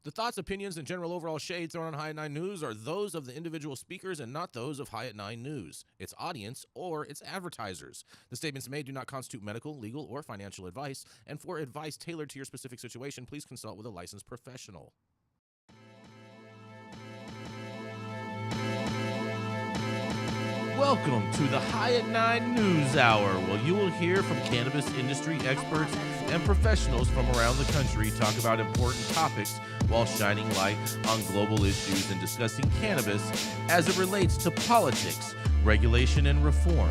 The thoughts, opinions, and general overall shades thrown on High at 9 News are those of the individual speakers and not those of High at 9 News, its audience, or its advertisers. The statements made do not constitute medical, legal, or financial advice, and for advice tailored to your specific situation, please consult with a licensed professional. Welcome to the High at 9 News Hour, where you will hear from cannabis industry experts and professionals from around the country talk about important topics while shining light on global issues and discussing cannabis as it relates to politics, regulation and reform,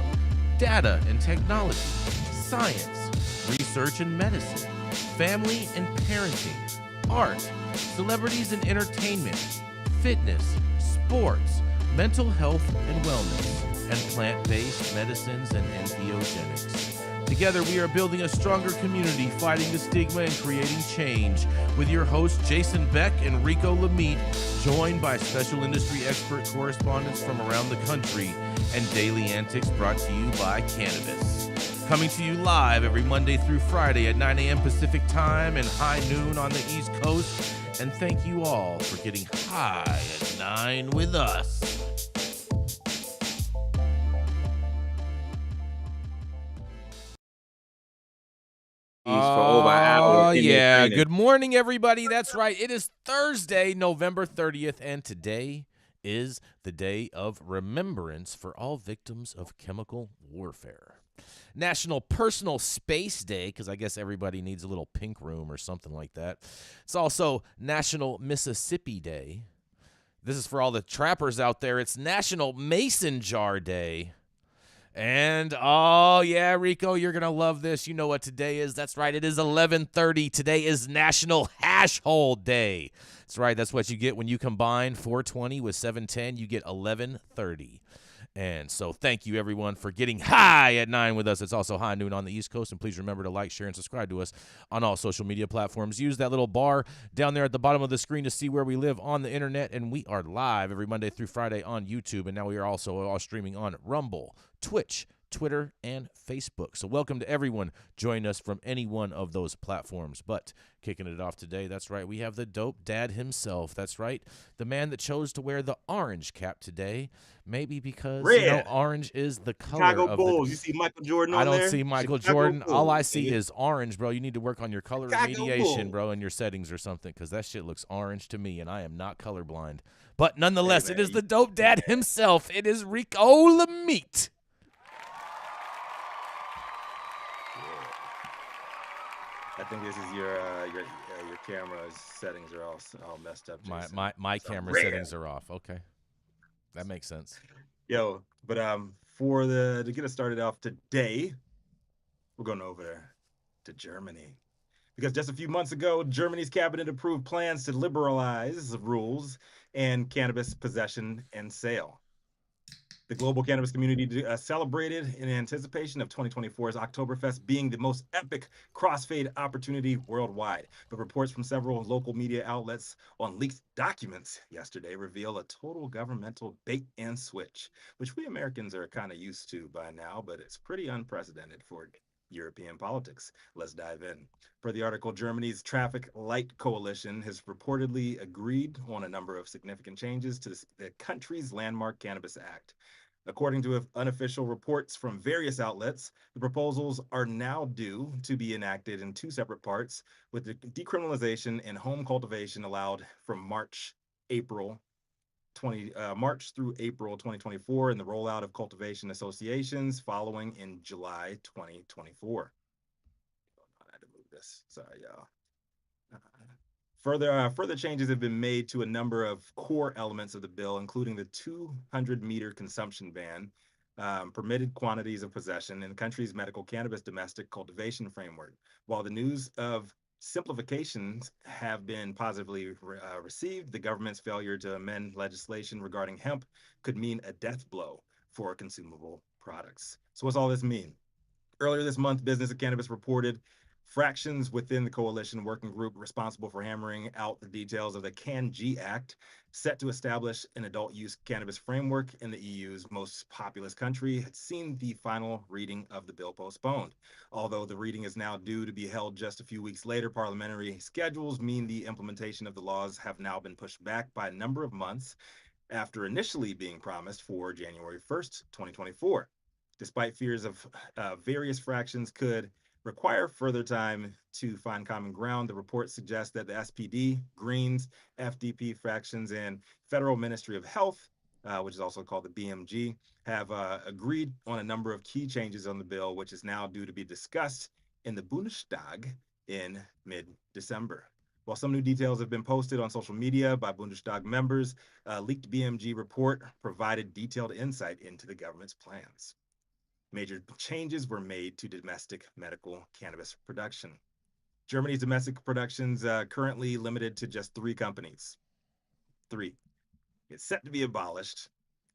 data and technology, science, research and medicine, family and parenting, art, celebrities and entertainment, fitness, sports, mental health and wellness, and plant-based medicines and entheogenics. Together, we are building a stronger community, fighting the stigma and creating change. With your hosts, Jason Beck and Rico Lamitte, joined by special industry expert correspondents from around the country, and daily antics brought to you by Cannabis. Coming to you live every Monday through Friday at 9 a.m. Pacific Time and high noon on the East Coast. And thank you all for getting high at 9 with us. Oh, yeah. Good morning, everybody. That's right. It is Thursday, November 30th, and today is the day of remembrance for all victims of chemical warfare. National Personal Space Day, because I guess everybody needs a little pink room or something like that. It's also National Mississippi Day. This is for all the trappers out there. It's National Mason Jar Day. And, oh, yeah, Rico, you're going to love this. You know what today is. That's right. It is 11:30. Today is National Hash Hole Day. That's right. That's what you get when you combine 420 with 710. You get 11:30. And so thank you, everyone, for getting high at 9 with us. It's also high noon on the East Coast. And please remember to like, share, and subscribe to us on all social media platforms. Use that little bar down there at the bottom of the screen to see where we live on the internet. And we are live every Monday through Friday on YouTube. And now we are also all streaming on Rumble, Twitch, Twitter, and Facebook. So welcome to everyone joining us from any one of those platforms. But kicking it off today, that's right, we have the dope dad himself. That's right, the man that chose to wear the orange cap today. Maybe because orange is the color Chicago of Bulls. the. You see Michael Jordan I on don't there? see Michael Chicago Jordan. Bulls, All I see nigga. is orange, bro. You need to work on your color Chicago remediation, Bulls. bro, in your settings or something, because that shit looks orange to me, and I am not colorblind. But nonetheless, Hey, man, it is the dope dad himself. It is Rico Lamitte. I think this is your camera settings are all messed up. Jason. My camera settings are off. Okay, that makes sense. Yo, but to get us started off today, we're going over to Germany, because just a few months ago, Germany's cabinet approved plans to liberalize rules and cannabis possession and sale. The global cannabis community celebrated in anticipation of 2024's Oktoberfest being the most epic crossfade opportunity worldwide. But reports from several local media outlets on leaked documents yesterday reveal a total governmental bait and switch, which we Americans are kind of used to by now, but it's pretty unprecedented for European politics. Let's dive in. Per the article, Germany's Traffic Light Coalition has reportedly agreed on a number of significant changes to the country's landmark Cannabis Act. According to unofficial reports from various outlets, the proposals are now due to be enacted in two separate parts, with the decriminalization and home cultivation allowed from March through April 2024, and the rollout of cultivation associations following in July 2024. I had to move this. Sorry, y'all. Further changes have been made to a number of core elements of the bill, including the 200-meter consumption ban, permitted quantities of possession, and the country's medical cannabis domestic cultivation framework. While the news of simplifications have been positively received, the government's failure to amend legislation regarding hemp could mean a death blow for consumable products. So what's all this mean? Earlier this month, Business of Cannabis reported Fractions within the coalition working group responsible for hammering out the details of the CAN-G Act, set to establish an adult use cannabis framework in the EU's most populous country, had seen the final reading of the bill postponed. Although the reading is now due to be held just a few weeks later, parliamentary schedules mean the implementation of the laws have now been pushed back by a number of months after initially being promised for January 1st, 2024. Despite fears of various fractions could require further time to find common ground, the report suggests that the SPD, Greens, FDP fractions, and Federal Ministry of Health, which is also called the BMG, have agreed on a number of key changes on the bill, which is now due to be discussed in the Bundestag in mid-December. While some new details have been posted on social media by Bundestag members, a leaked BMG report provided detailed insight into the government's plans. Major changes were made to domestic medical cannabis production. Germany's domestic production's currently limited to just 3 companies. 3. It's set to be abolished,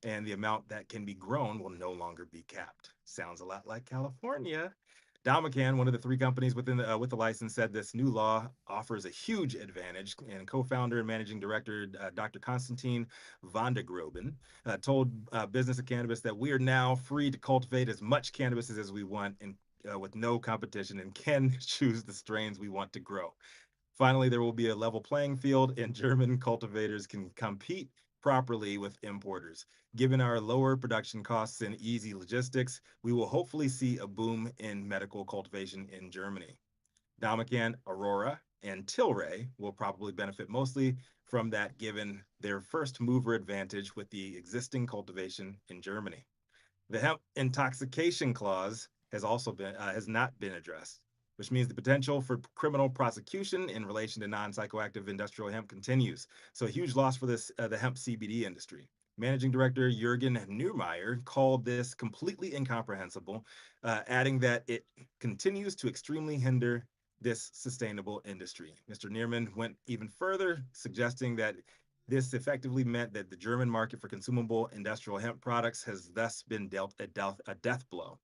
and the amount that can be grown will no longer be capped. Sounds a lot like California. Damacan, one of the 3 companies with the license, said this new law offers a huge advantage, and co-founder and managing director Dr. Konstantin van der Groben told Business of Cannabis that we are now free to cultivate as much cannabis as we want and with no competition, and can choose the strains we want to grow. Finally, there will be a level playing field, and German cultivators can compete properly with importers. Given our lower production costs and easy logistics, we will hopefully see a boom in medical cultivation in Germany. Damacan, Aurora, and Tilray will probably benefit mostly from that, given their first mover advantage with the existing cultivation in Germany. The hemp intoxication clause has not been addressed, which means the potential for criminal prosecution in relation to non-psychoactive industrial hemp continues. So a huge loss for the hemp CBD industry. Managing Director Jürgen Neumeier called this completely incomprehensible, adding that it continues to extremely hinder this sustainable industry. Mr. Neerman went even further, suggesting that this effectively meant that the German market for consumable industrial hemp products has thus been dealt a death blow.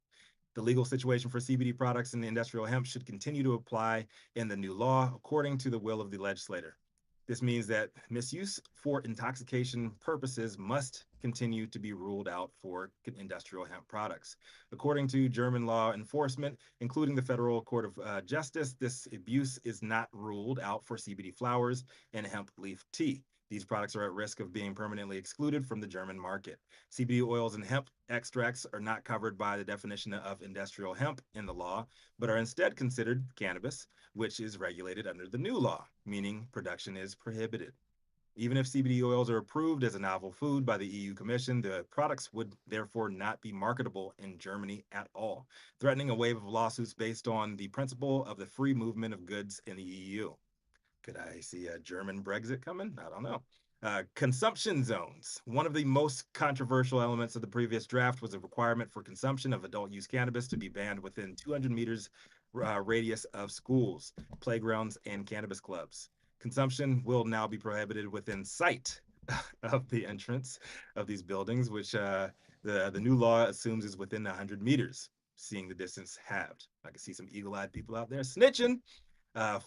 The legal situation for CBD products and industrial hemp should continue to apply in the new law according to the will of the legislator. This means that misuse for intoxication purposes must continue to be ruled out for industrial hemp products. According to German law enforcement, including the Federal Court of Justice, this abuse is not ruled out for CBD flowers and hemp leaf tea. These products are at risk of being permanently excluded from the German market. CBD oils and hemp extracts are not covered by the definition of industrial hemp in the law, but are instead considered cannabis, which is regulated under the new law, meaning production is prohibited. Even if CBD oils are approved as a novel food by the EU Commission, the products would therefore not be marketable in Germany at all, threatening a wave of lawsuits based on the principle of the free movement of goods in the EU. Could I see a German Brexit coming? I don't know. Consumption zones. One of the most controversial elements of the previous draft was a requirement for consumption of adult use cannabis to be banned within 200 meters radius of schools, playgrounds, and cannabis clubs. Consumption will now be prohibited within sight of the entrance of these buildings, which the new law assumes is within 100 meters, seeing the distance halved. I can see some eagle-eyed people out there snitching.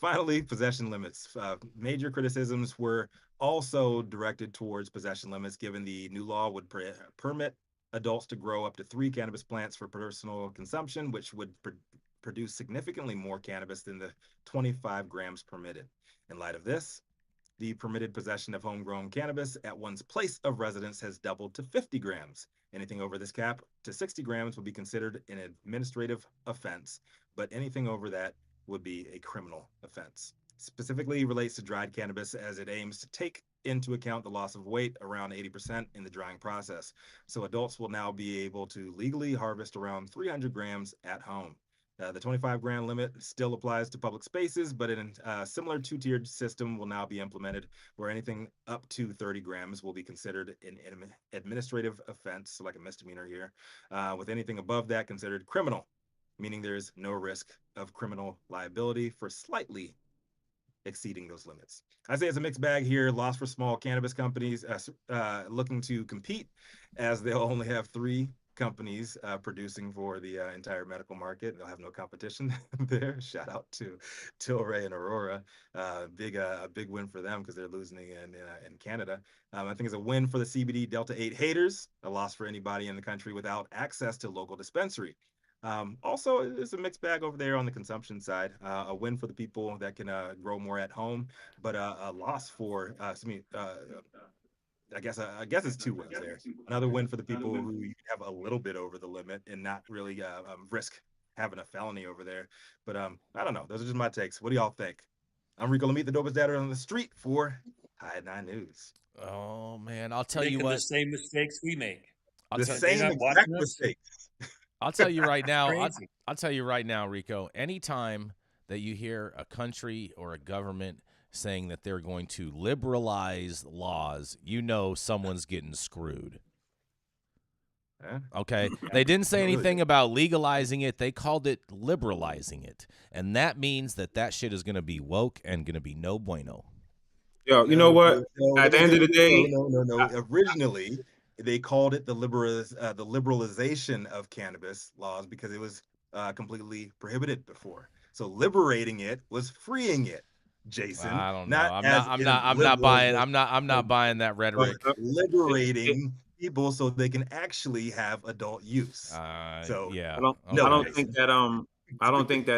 Finally, possession limits. Major criticisms were also directed towards possession limits, given the new law would permit adults to grow up to 3 cannabis plants for personal consumption, which would produce significantly more cannabis than the 25 grams permitted. In light of this, the permitted possession of homegrown cannabis at one's place of residence has doubled to 50 grams. Anything over this cap to 60 grams would be considered an administrative offense, but anything over that would be a criminal offense. Specifically relates to dried cannabis, as it aims to take into account the loss of weight around 80% in the drying process. So adults will now be able to legally harvest around 300 grams at home. The 25-gram limit still applies to public spaces, but a similar 2-tiered system will now be implemented, where anything up to 30 grams will be considered an administrative offense, so like a misdemeanor here, with anything above that considered criminal, meaning there is no risk of criminal liability for slightly exceeding those limits. I say it's a mixed bag here. Loss for small cannabis companies looking to compete, as they'll only have 3 companies producing for the entire medical market. They'll have no competition there. Shout out to Tilray and Aurora. A big win for them because they're losing in Canada. I think it's a win for the CBD Delta 8 haters, a loss for anybody in the country without access to local dispensary. Also, it's a mixed bag over there on the consumption side. A win for the people that can grow more at home, but a loss for I guess it's two wins there. Another win for the people who have a little bit over the limit and not really risk having a felony over there. But I don't know. Those are just my takes. What do y'all think? I'm Rico Lamitte, the dopest dad on the street for High 9 News. Oh man, I'll tell you what. The same mistakes we make. The same exact mistakes. I'll tell you right now. I'll tell you right now, Rico. Anytime that you hear a country or a government saying that they're going to liberalize laws, you know someone's getting screwed. Okay? They didn't say anything about legalizing it. They called it liberalizing it. And that means that shit is going to be woke and going to be no bueno. Yo, you know what? At the end of the day... No. Originally, they called it the liberalization of cannabis laws because it was completely prohibited before. So liberating it was freeing it. Jason, I don't know. I'm not buying that rhetoric. Liberating people so they can actually have adult use. So yeah, I don't think that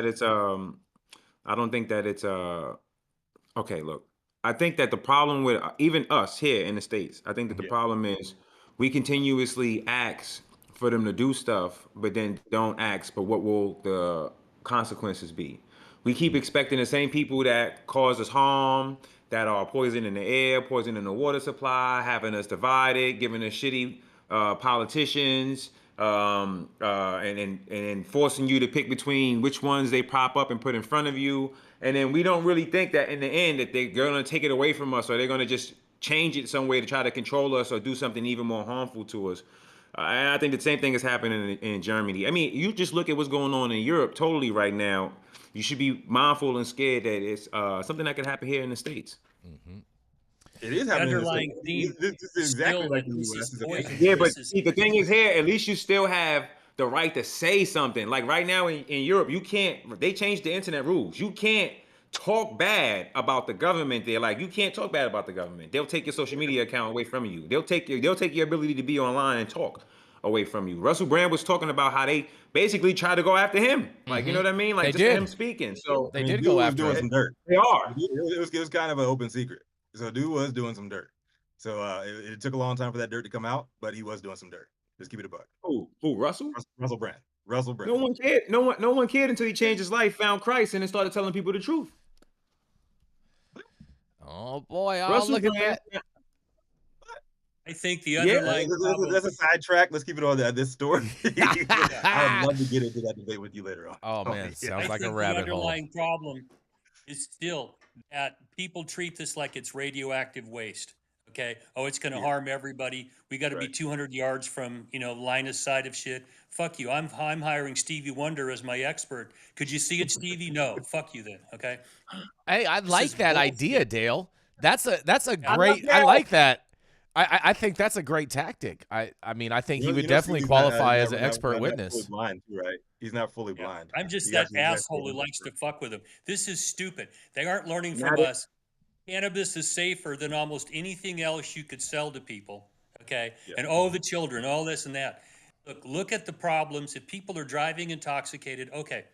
it's okay. Look, I think that the problem with even us here in the States, I think that the problem is we continuously ask for them to do stuff, but then don't ask, but what will the consequences be? We keep expecting the same people that cause us harm, that are poison in the air, poison in the water supply, having us divided, giving us shitty politicians, and forcing you to pick between which ones they prop up and put in front of you. And then we don't really think that in the end that they're going to take it away from us, or they're going to just change it some way to try to control us or do something even more harmful to us. And I think the same thing is happening in Germany. I mean, you just look at what's going on in Europe totally right now. You should be mindful and scared that it's something that could happen here in the States. Mm-hmm. It is happening. Underlying theme. This is exactly like the US. Yeah, but see, the thing is here, at least you still have the right to say something. Like right now in Europe, you can't. They changed the internet rules. You can't talk bad about the government there. Like you can't talk bad about the government. They'll take your social media account away from you. They'll take your ability to be online and talk away from you. Russell Brand was talking about how they basically try to go after him. Like, you know what I mean? Like they just did. him speaking. So they did go after doing him. Some dirt. They are. It was kind of an open secret. So dude was doing some dirt. So it took a long time for that dirt to come out, but he was doing some dirt. Just keep it a buck. Who? Russell? Russell Brand. Russell Brand. No one cared. No one cared until he changed his life, found Christ, and then started telling people the truth. Oh boy, I'll look at that. I think the underlying that's a sidetrack. Let's keep it on this story. I would love to get into that debate with you later on. Oh man, sounds like a rabbit hole. The underlying problem is still that people treat this like it's radioactive waste. Okay. Oh, it's going to harm everybody. We got to be 200 yards from, line of sight of shit. Fuck you. I'm hiring Stevie Wonder as my expert. Could you see it, Stevie? No. Fuck you then. Okay. Hey, I like that idea, Dale. That's a great. I like that. I think that's a great tactic. I mean, I think he would definitely qualify as an expert witness. He's not fully blind, too, right? He's not fully blind. I'm just that asshole who likes to fuck with him. This is stupid. They aren't learning from us. Cannabis is safer than almost anything else you could sell to people. Okay. Yeah. And the children, all this and that. Look at the problems. If people are driving intoxicated, okay,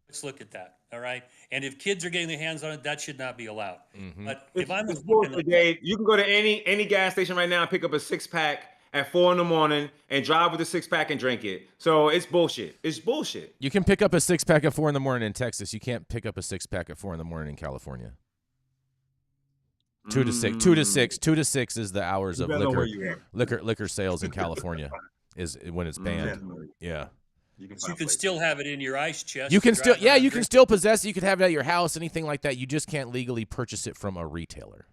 let's look at that. All right. And if kids are getting their hands on it, that should not be allowed. Mm-hmm. But if I'm you can go to any gas station right now and pick up a 6-pack at 4 a.m. and drive with a 6-pack and drink it. So it's bullshit. It's bullshit. You can pick up a 6-pack at 4 a.m. in Texas. You can't pick up a 6-pack at 4 a.m. in California. 2 to 6. 2 to 6. 2 to 6 is the hours of liquor sales in California. Is when it's banned. Yeah. You can still have it in your ice chest. You can still possess it. You can have it at your house, anything like that. You just can't legally purchase it from a retailer.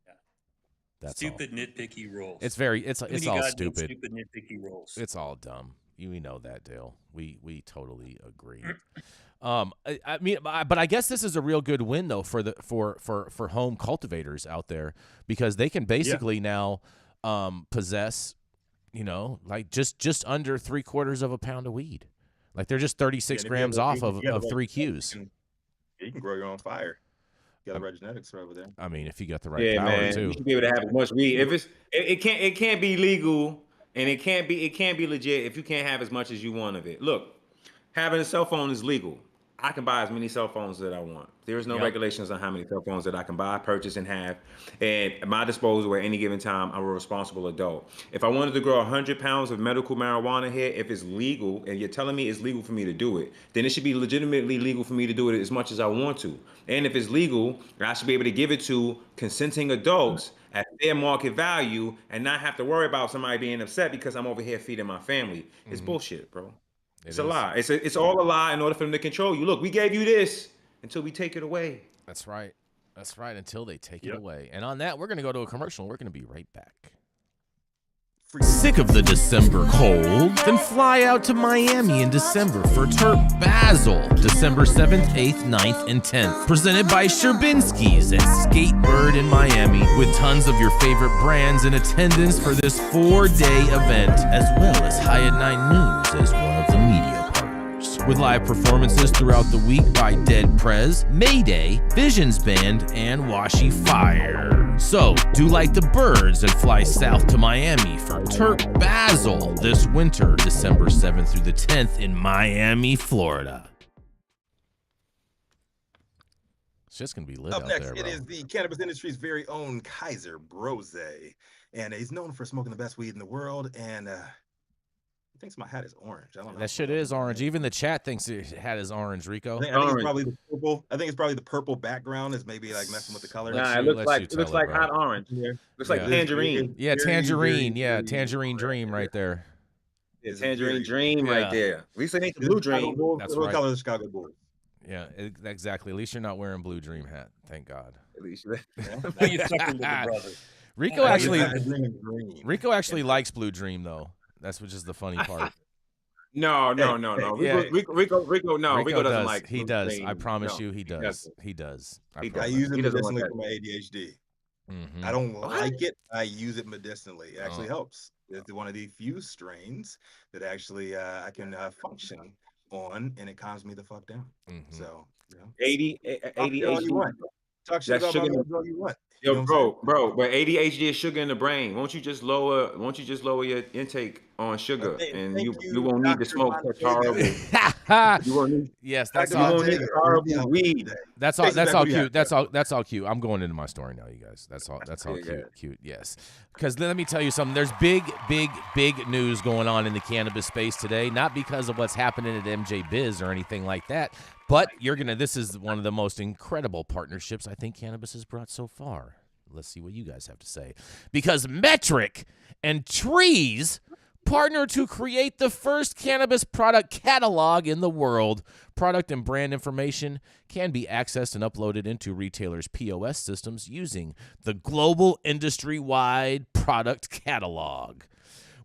Yeah. That's stupid nitpicky rules. It's all stupid. Stupid nitpicky rules. It's all dumb. We know that, Dale. We totally agree. I mean, but I guess this is a real good win though for home cultivators out there, because they can basically now possess, you know, like just under 3/4 of a pound of weed. Like they're just 36 grams off of 3 Qs. You can grow your own fire. You got the right genetics right over there. I mean, if you got the right power man, too. you should be able to have as much weed. If it can't be legal, and it can't be legit if you can't have as much as you want of it. Look, having a cell phone is legal. I can buy as many cell phones that I want. There is no regulations on how many cell phones that I can buy, purchase, and have. And at my disposal at any given time, I'm a responsible adult. If I wanted to grow 100 pounds of medical marijuana here, if it's legal, and you're telling me it's legal for me to do it, then it should be legitimately legal for me to do it as much as I want to. And if it's legal, I should be able to give it to consenting adults at fair market value and not have to worry about somebody being upset because I'm over here feeding my family. It's bullshit, bro. It's a lie. It's all a lie in order for them to control you. Look, we gave you this until we take it away. That's right. That's right. Until they take it away. And on that, we're going to go to a commercial. We're going to be right back. Sick of the December cold? Then fly out to Miami in December for Terp Basil, December 7th, 8th, 9th, and 10th. Presented by Sherbinski's at Skatebird in Miami, with tons of your favorite brands in attendance for this 4-day event, as well as Hyatt 9 News as one of the media partners. With live performances throughout the week by Dead Prez, Mayday, Visions Band, and Washi Fire. So, do like the birds and fly south to Miami for Terp Basil this winter, December 7th through the 10th in Miami, Florida. It's just going to be lit Up out next, there, bro. it is the cannabis industry's very own Kaiser Brose. And he's known for smoking the best weed in the world. And he thinks my hat is orange. I don't know. That shit is orange. Even the chat thinks his hat is orange, Rico. I think it's probably the purple. I think it's probably the purple background is maybe like messing with the color. Nah, it looks like hot orange. Looks like tangerine. Yeah, tangerine. Yeah, tangerine dream right there. It's tangerine dream right there. At least it ain't the blue dream. That's what color the Chicago Bulls. Yeah, exactly. At least you're not wearing blue dream hat. Thank God. At least Now you're fucking with the brother. Rico actually likes blue dream though. That's which is the funny part. No. Rico doesn't like. He does. Dream. I promise you, he does. I use it medicinally for my ADHD. Mm-hmm. I don't like it. I use it medicinally. It actually helps. It's one of the few strains that actually I can function on, and it calms me the fuck down. Mm-hmm. So, 80 ADHD. Talk shit about my drug you want. Yo, bro, but ADHD is sugar in the brain. Won't you just lower your intake on sugar, and you won't need to smoke such horrible. You won't need. Yes, that's you all. won't need horrible weed. That's all cute. That's all cute. I'm going into my story now, you guys. That's all cute. Yes, because let me tell you something. There's big news going on in the cannabis space today. Not because of what's happening at MJ Biz or anything like that. But this is one of the most incredible partnerships I think cannabis has brought so far. Let's see what you guys have to say. Because Metric and Trees partner to create the first cannabis product catalog in the world. Product and brand information can be accessed and uploaded into retailers' POS systems using the global industry-wide product catalog.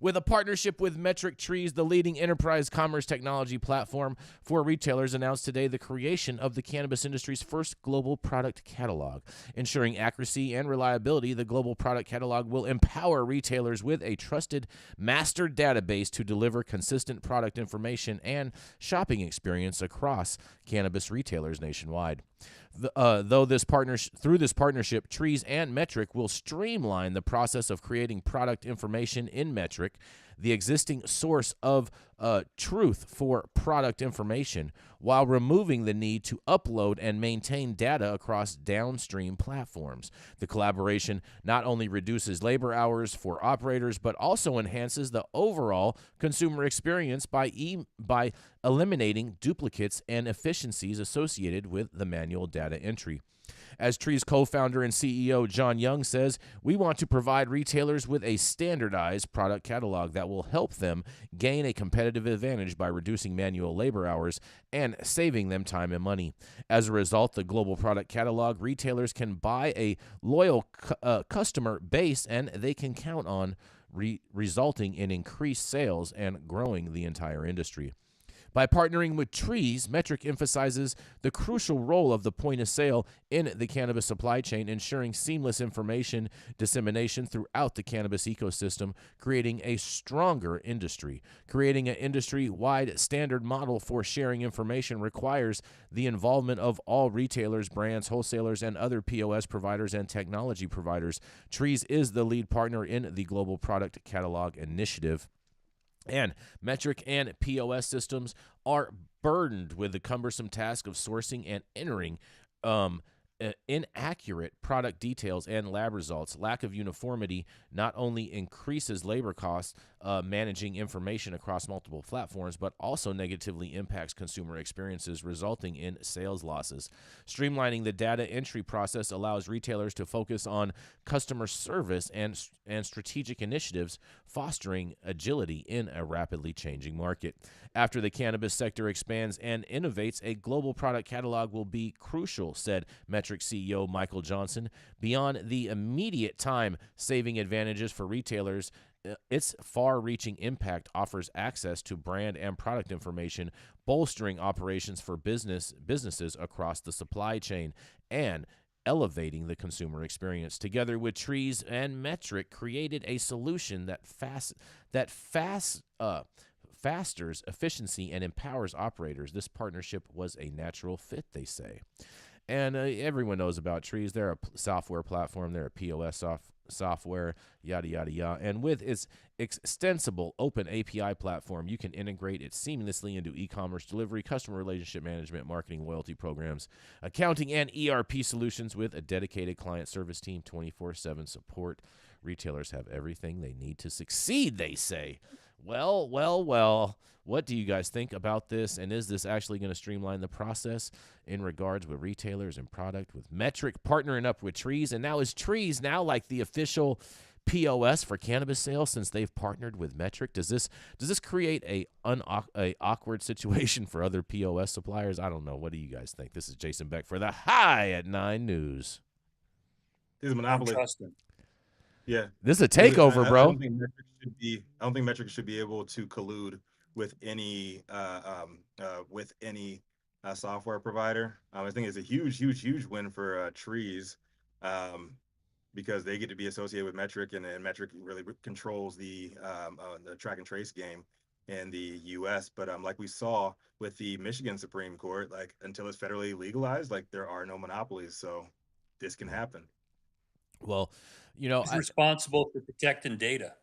With a partnership with Metric Trees, the leading enterprise commerce technology platform for retailers, announced today the creation of the cannabis industry's first global product catalog. Ensuring accuracy and reliability, the global product catalog will empower retailers with a trusted master database to deliver consistent product information and shopping experience across cannabis retailers nationwide. Through this partnership, Trees and Metric will streamline the process of creating product information in Metric, the existing source of truth for product information, while removing the need to upload and maintain data across downstream platforms. The collaboration not only reduces labor hours for operators, but also enhances the overall consumer experience by eliminating duplicates and efficiencies associated with the manual data entry. As Tree's co-founder and CEO John Young says, we want to provide retailers with a standardized product catalog that will help them gain a competitive advantage by reducing manual labor hours and saving them time and money. As a result, the global product catalog, retailers can buy a loyal customer base, and they can count on resulting in increased sales and growing the entire industry. By partnering with Trees, Metric emphasizes the crucial role of the point of sale in the cannabis supply chain, ensuring seamless information dissemination throughout the cannabis ecosystem, creating a stronger industry. Creating an industry-wide standard model for sharing information requires the involvement of all retailers, brands, wholesalers, and other POS providers and technology providers. Trees is the lead partner in the Global Product Catalog Initiative. And Metric and POS systems are burdened with the cumbersome task of sourcing and entering inaccurate product details and lab results. Lack of uniformity not only increases labor costs managing information across multiple platforms, but also negatively impacts consumer experiences, resulting in sales losses. Streamlining the data entry process allows retailers to focus on customer service and strategic initiatives, fostering agility in a rapidly changing market. After the cannabis sector expands and innovates, a global product catalog will be crucial, said Metric CEO Michael Johnson. Beyond the immediate time-saving advantages for retailers, its far-reaching impact offers access to brand and product information, bolstering operations for businesses across the supply chain, and elevating the consumer experience. Together with Trees and Metric, created a solution that fosters efficiency and empowers operators. This partnership was a natural fit, they say. And everyone knows about Trees. They're a software platform. They're a POS software, yada, yada, yada. And with its extensible open API platform, you can integrate it seamlessly into e-commerce delivery, customer relationship management, marketing, loyalty programs, accounting, and ERP solutions with a dedicated client service team, 24/7 support. Retailers have everything they need to succeed, they say. Well, what do you guys think about this? And is this actually going to streamline the process in regards with retailers and product, with Metric partnering up with Trees? And now is Trees now like the official POS for cannabis sales since they've partnered with Metric? Does this create a awkward situation for other POS suppliers? I don't know. What do you guys think? This is Jason Beck for the High at 9 News. This is Monopoly. Yeah, this is a takeover, bro. I don't think Metric should be able to collude with any software provider. I think it's a huge win for Trees, because they get to be associated with Metric, and Metric really controls the track and trace game in the U.S. But like we saw with the Michigan Supreme Court, like until it's federally legalized, like there are no monopolies, so this can happen. Well, you know, who's responsible for protecting data?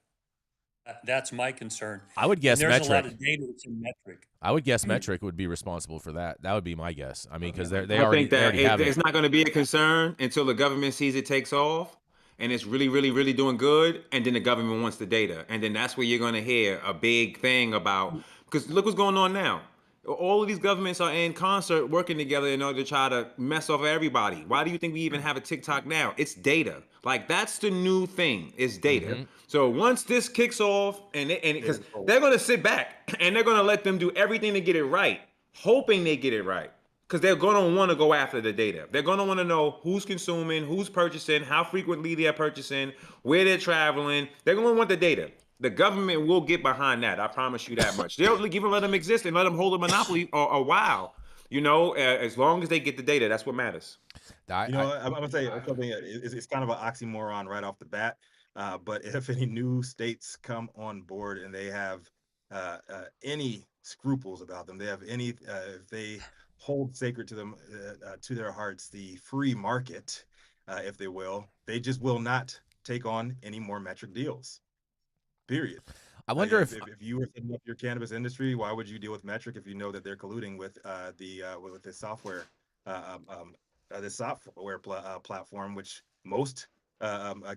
That's my concern. I would guess there's Metric. a lot of data that's in Metric. I would guess Metric would be responsible for that. That would be my guess. I mean, because they I already think that have it. It's not going to be a concern until the government sees it takes off and it's really doing good, and then the government wants the data, and then that's where you're going to hear a big thing about, because look what's going on now. All of these governments are in concert working together in order to try to mess off everybody. Why do you think we even have a TikTok now? It's data. Like, that's the new thing, is data. Mm-hmm. So once this kicks off, and because they're going to sit back and they're going to let them do everything to get it right, hoping they get it right, because they're going to want to go after the data. They're going to want to know who's consuming, who's purchasing, how frequently they're purchasing, where they're traveling. They're going to want the data. The government will get behind that. I promise you that much. They'll even let them exist and let them hold a monopoly a while. You know, as long as they get the data, that's what matters. I'm going to say something. It's kind of an oxymoron right off the bat. But if any new states come on board and they have any scruples about them, they have any, if they hold sacred to them, to their hearts, the free market, if they will, they just will not take on any more Metric deals. Period. I wonder if you were setting up your cannabis industry, why would you deal with Metric if you know that they're colluding with this software, platform, which most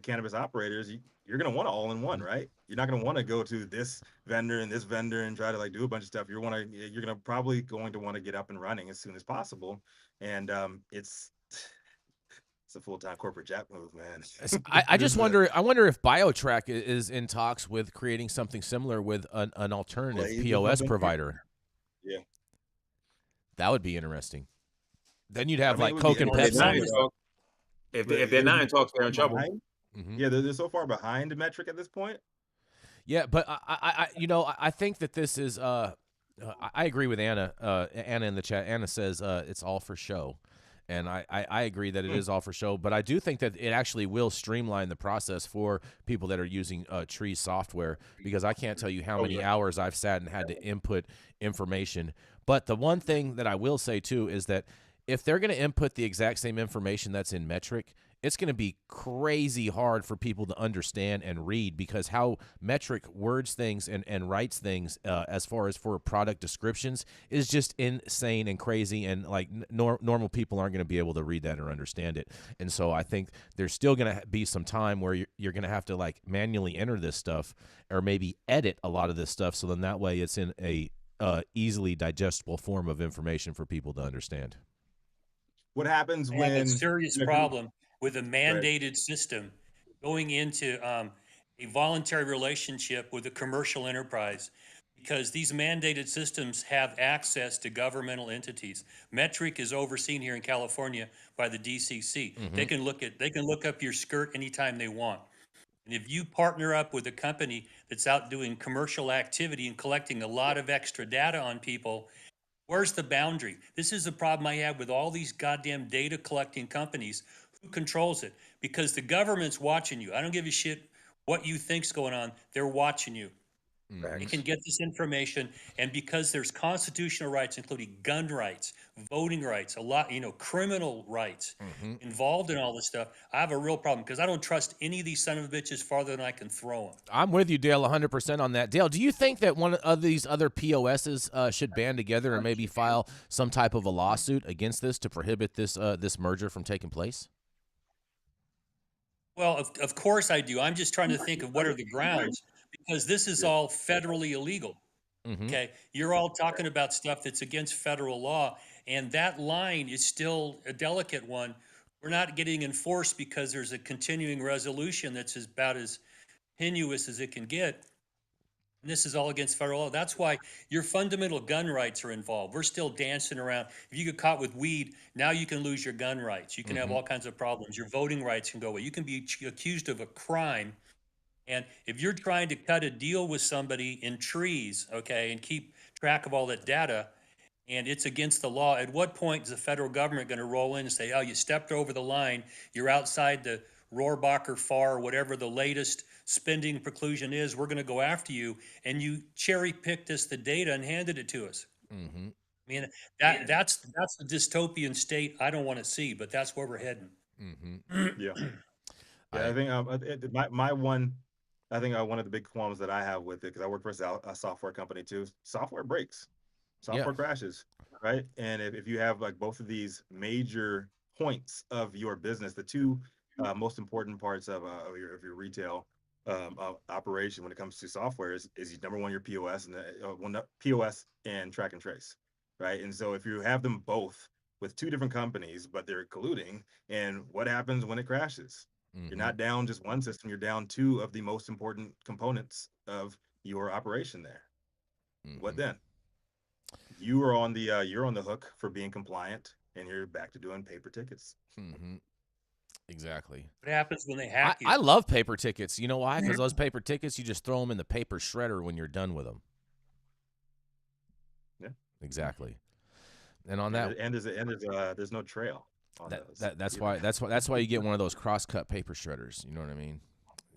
cannabis operators, you're going to want all in one, right? You're not going to want to go to this vendor and try to like do a bunch of stuff. You're going to probably want to get up and running as soon as possible, and it's a full-time corporate jack move, man. I just wonder. I wonder if BioTrack is in talks with creating something similar with an alternative POS provider. Yeah, that would be interesting. Then you'd have like Coke and Pepsi. If they're not in talks, they're in trouble. Mm-hmm. Yeah, they're so far behind Metric at this point. Yeah, but I think that this is I agree with Anna. Anna in the chat. Anna says it's all for show. And I agree that it is all for show, but I do think that it actually will streamline the process for people that are using Tree software, because I can't tell you how many hours I've sat and had to input information. But the one thing that I will say, too, is that if they're going to input the exact same information that's in Metric, it's going to be crazy hard for people to understand and read, because how Metric words things and writes things as far as for product descriptions is just insane and crazy, and like normal people aren't going to be able to read that or understand it. And so I think there's still going to be some time where you're going to have to like manually enter this stuff, or maybe edit a lot of this stuff, so then that way it's in a easily digestible form of information for people to understand. What happens I when have a serious problem with a mandated system going into a voluntary relationship with a commercial enterprise, because these mandated systems have access to governmental entities. Metric is overseen here in California by the DCC. They can look up your skirt anytime they want. And if you partner up with a company that's out doing commercial activity and collecting a lot of extra data on people, where's the boundary? This is the problem I have with all these goddamn data collecting companies. Who controls it? Because the government's watching you. I don't give a shit what you think's going on. They're watching you. They can get this information, and because there's constitutional rights, including gun rights, voting rights, a lot, criminal rights involved in all this stuff, I have a real problem, because I don't trust any of these son of bitches farther than I can throw them. I'm with you, Dale, 100% on that. Dale, do you think that one of these other POSs should band together and maybe file some type of a lawsuit against this to prohibit this this merger from taking place? Well, of course I do. I'm just trying to think of what are the grounds, because this is all federally illegal. Okay, you're all talking about stuff that's against federal law, and that line is still a delicate one. We're not getting enforced because there's a continuing resolution that's about as tenuous as it can get. And this is all against federal law. That's why your fundamental gun rights are involved. We're still dancing around. If you get caught with weed, now you can lose your gun rights. You can have all kinds of problems. Your voting rights can go away. You can be accused of a crime. And if you're trying to cut a deal with somebody in trees, okay, and keep track of all that data, and it's against the law, at what point is the federal government going to roll in and say, oh, you stepped over the line, you're outside the Rohrabacher FAR, or whatever the latest spending preclusion is, we're going to go after you, and you cherry-picked us the data and handed it to us. I mean, that's the dystopian state I don't want to see, but that's where we're heading. Yeah, I think one of the big qualms that I have with it, because I work for a software company too, software breaks, software crashes, right? And if you have like both of these major points of your business, the two most important parts of your retail operation when it comes to software is number one, your POS, and POS and track and trace, right? And so if you have them both with two different companies, but they're colluding, and what happens when it crashes? You're not down just one system, you're down two of the most important components of your operation there. What then? You're on the hook for being compliant, and you're back to doing paper tickets. Exactly. What happens when they hack you? I love paper tickets. You know why? Because those paper tickets, you just throw them in the paper shredder when you're done with them. Yeah. Exactly. And on that, there's no trail. That's why you get one of those cross-cut paper shredders. You know what I mean?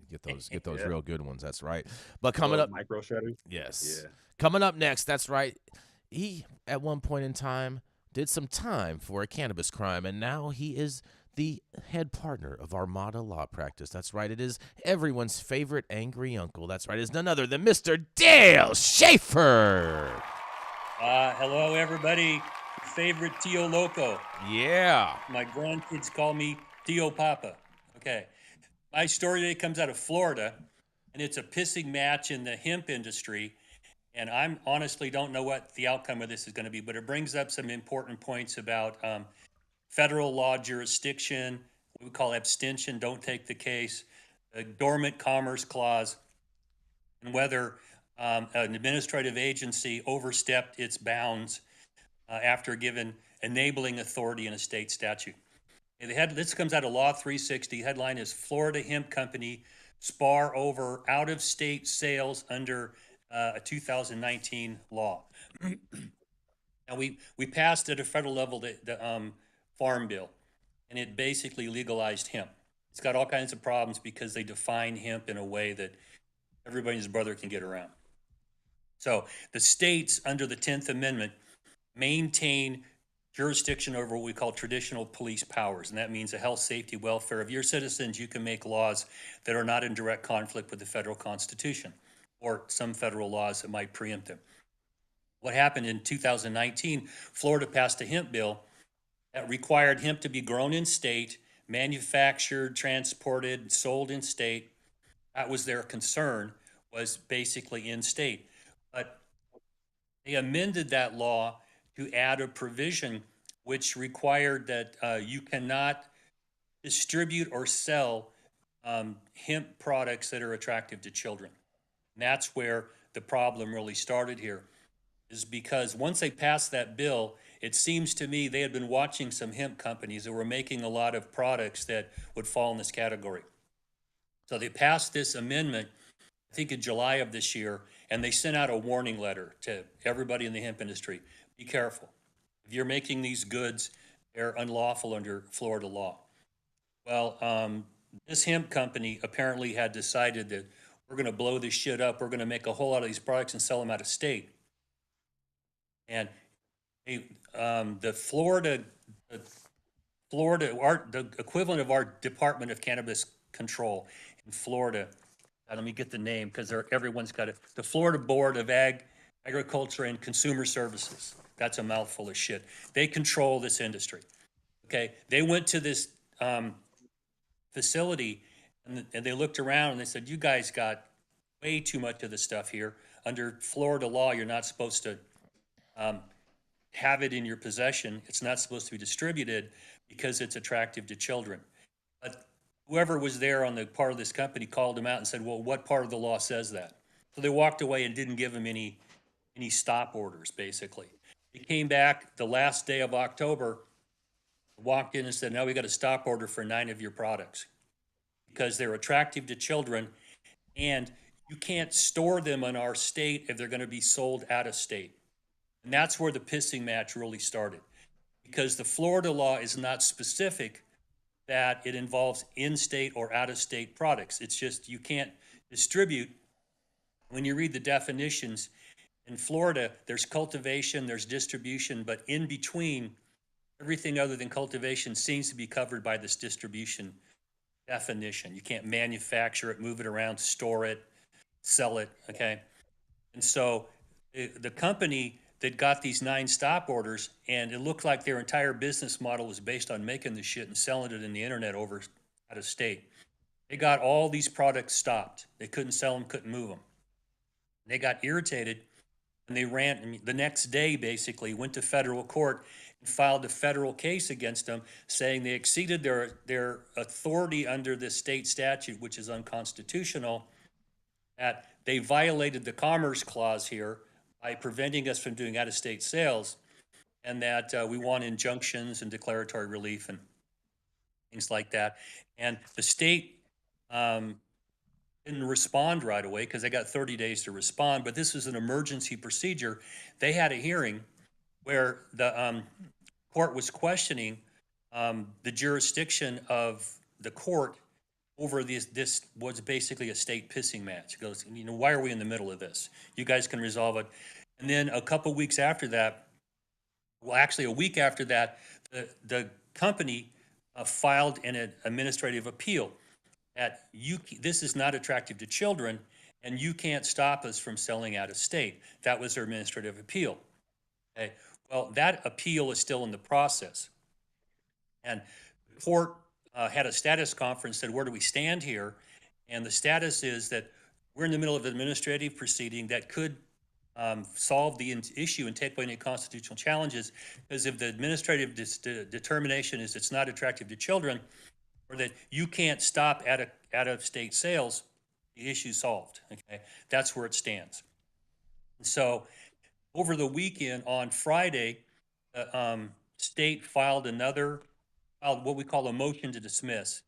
You get those real good ones. That's right. But coming up, micro shredders. Yes. Yeah. Coming up next, that's right. He at one point in time did some time for a cannabis crime, and now he is the head partner of Armada Law Practice. That's right. It is everyone's favorite angry uncle. That's right. It's none other than Mr. Dale Schafer. Hello, everybody. Favorite Tio Loco. Yeah. My grandkids call me Tio Papa. Okay. My story today comes out of Florida, and it's a pissing match in the hemp industry. And I'm honestly don't know what the outcome of this is going to be, but it brings up some important points about federal law jurisdiction, what we call abstention, don't take the case, the dormant commerce clause, and whether an administrative agency overstepped its bounds after given enabling authority in a state statute. And this comes out of Law 360. Headline is Florida Hemp Company spar over out-of-state sales under a 2019 law. Now we passed at a federal level the Farm Bill, and it basically legalized hemp. It's got all kinds of problems because they define hemp in a way that everybody's brother can get around. So the states under the 10th Amendment maintain jurisdiction over what we call traditional police powers, and that means the health, safety, welfare of your citizens. You can make laws that are not in direct conflict with the federal Constitution or some federal laws that might preempt them. What happened in 2019, Florida passed a hemp bill that required hemp to be grown in state, manufactured, transported, sold in state. That was their concern, was basically in state. But they amended that law to add a provision which required that you cannot distribute or sell hemp products that are attractive to children. And that's where the problem really started here, is because once they passed that bill, it seems to me they had been watching some hemp companies that were making a lot of products that would fall in this category. So they passed this amendment, I think in July of this year, and they sent out a warning letter to everybody in the hemp industry. Be careful. If you're making these goods, they're unlawful under Florida law. Well, this hemp company apparently had decided that we're going to blow this shit up. We're going to make a whole lot of these products and sell them out of state. And the equivalent of our Department of Cannabis Control in Florida, let me get the name because everyone's got it. The Florida Board of Agriculture and Consumer Services. That's a mouthful of shit. They control this industry. Okay, they went to this facility and they looked around and they said, "You guys got way too much of this stuff here. Under Florida law, you're not supposed to have it in your possession. It's not supposed to be distributed because it's attractive to children." But whoever was there on the part of this company called them out and said, "Well, what part of the law says that?" So they walked away and didn't give them any stop orders, basically. They came back the last day of October, walked in and said, "Now we got a stop order for 9 of your products because they're attractive to children and you can't store them in our state if they're going to be sold out of state." And that's where the pissing match really started, because the Florida law is not specific that it involves in-state or out-of-state products. It's just you can't distribute. When you read the definitions, in Florida, there's cultivation, there's distribution, but in between, everything other than cultivation seems to be covered by this distribution definition. You can't manufacture it, move it around, store it, sell it, okay? And so the company that got these 9 stop orders, and it looked like their entire business model was based on making the shit and selling it in the internet over out of state. They got all these products stopped. They couldn't sell them, couldn't move them. They got irritated, and they ran the next day, basically, went to federal court and filed a federal case against them, saying they exceeded their authority under this state statute, which is unconstitutional, that they violated the Commerce Clause here by preventing us from doing out-of-state sales, and that we want injunctions and declaratory relief and things like that. And the state didn't respond right away because they got 30 days to respond, but this was an emergency procedure. They had a hearing where the court was questioning the jurisdiction of the court over this was basically a state pissing match. It goes, why are we in the middle of this? You guys can resolve it. And then a couple weeks after that, well, actually a week after that, the company filed an administrative appeal that this is not attractive to children, and you can't stop us from selling out of state. That was their administrative appeal. Okay. Well, that appeal is still in the process. And the court had a status conference, said, where do we stand here? And the status is that we're in the middle of an administrative proceeding that could solve the issue and take away any constitutional challenges, because if the administrative determination is it's not attractive to children, or that you can't stop out-of-state sales, the issue's solved. Okay, that's where it stands. And so, over the weekend on Friday, the state filed what we call a motion to dismiss.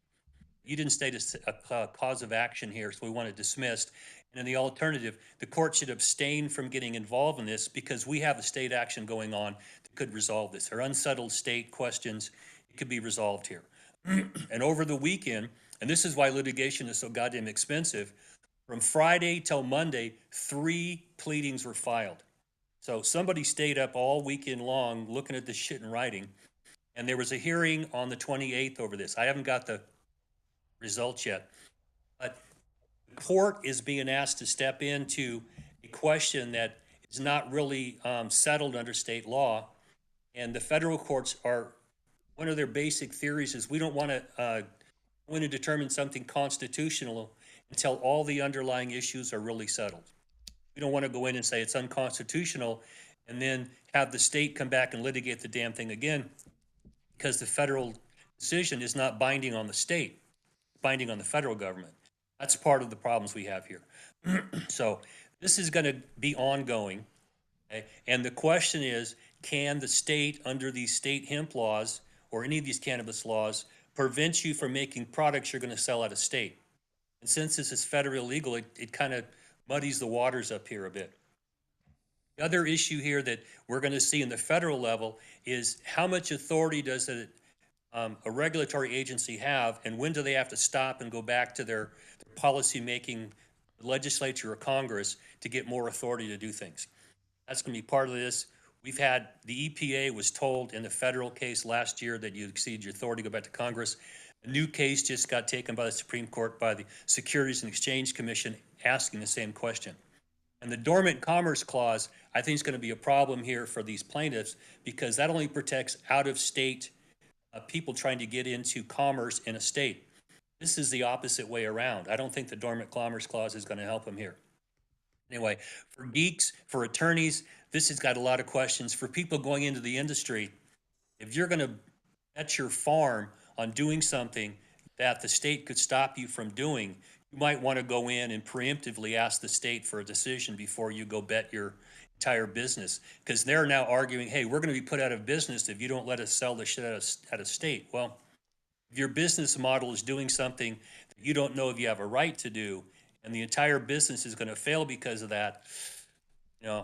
You didn't state a cause of action here, so we want it dismissed. And in the alternative, the court should abstain from getting involved in this because we have a state action going on that could resolve this. There are unsettled state questions. It could be resolved here. And over the weekend, and this is why litigation is so goddamn expensive, from Friday till Monday, 3 pleadings were filed. So somebody stayed up all weekend long looking at this shit in writing. And there was a hearing on the 28th over this. I haven't got the results yet. But the court is being asked to step into a question that is not really settled under state law. And the federal courts are, one of their basic theories is we don't want to determine something constitutional until all the underlying issues are really settled. We don't want to go in and say it's unconstitutional and then have the state come back and litigate the damn thing again, because the federal decision is not binding on the state, binding on the federal government. That's part of the problems we have here. So this is going to be ongoing. Okay? And the question is, can the state, under these state hemp laws or any of these cannabis laws, prevent you from making products you're going to sell out of state? And since this is federally illegal, it kind of muddies the waters up here a bit. The other issue here that we're going to see in the federal level is how much authority does a regulatory agency have, and when do they have to stop and go back to their policy making, legislature or Congress, to get more authority to do things. That's going to be part of this. We've had, the EPA was told in the federal case last year that you exceed your authority, go back to Congress. A new case just got taken by the Supreme Court by the Securities and Exchange Commission asking the same question. And the Dormant Commerce Clause, I think, is going to be a problem here for these plaintiffs, because that only protects out-of-state people trying to get into commerce in a state. This is the opposite way around. I don't think the Dormant Commerce Clause is going to help them here. Anyway, for geeks, for attorneys, this has got a lot of questions. For people going into the industry, if you're going to bet your farm on doing something that the state could stop you from doing, you might want to go in and preemptively ask the state for a decision before you go bet your entire business, because they're now arguing, hey, we're going to be put out of business if you don't let us sell the shit out of state. Well, if your business model is doing something that you don't know if you have a right to do, and the entire business is going to fail because of that,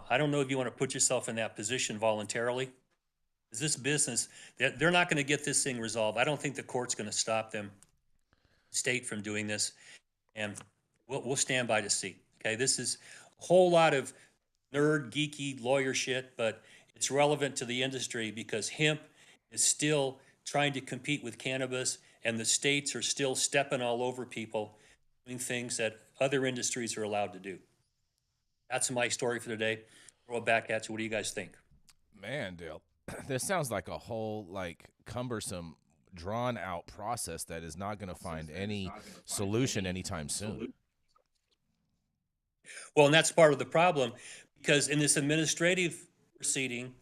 I don't know if you want to put yourself in that position voluntarily. Is this business, they're not going to get this thing resolved. I don't think the court's going to stop them, state, from doing this, and we'll stand by to see. Okay, this is a whole lot of nerd, geeky lawyer shit, but it's relevant to the industry because hemp is still trying to compete with cannabis, and the states are still stepping all over people, doing things that other industries are allowed to do. That's my story for today. Throw it back at you. What do you guys think? Man, Dale, this sounds like a whole, cumbersome, drawn-out process that is not going to find any solution anytime soon. Well, and that's part of the problem, because in this administrative proceeding,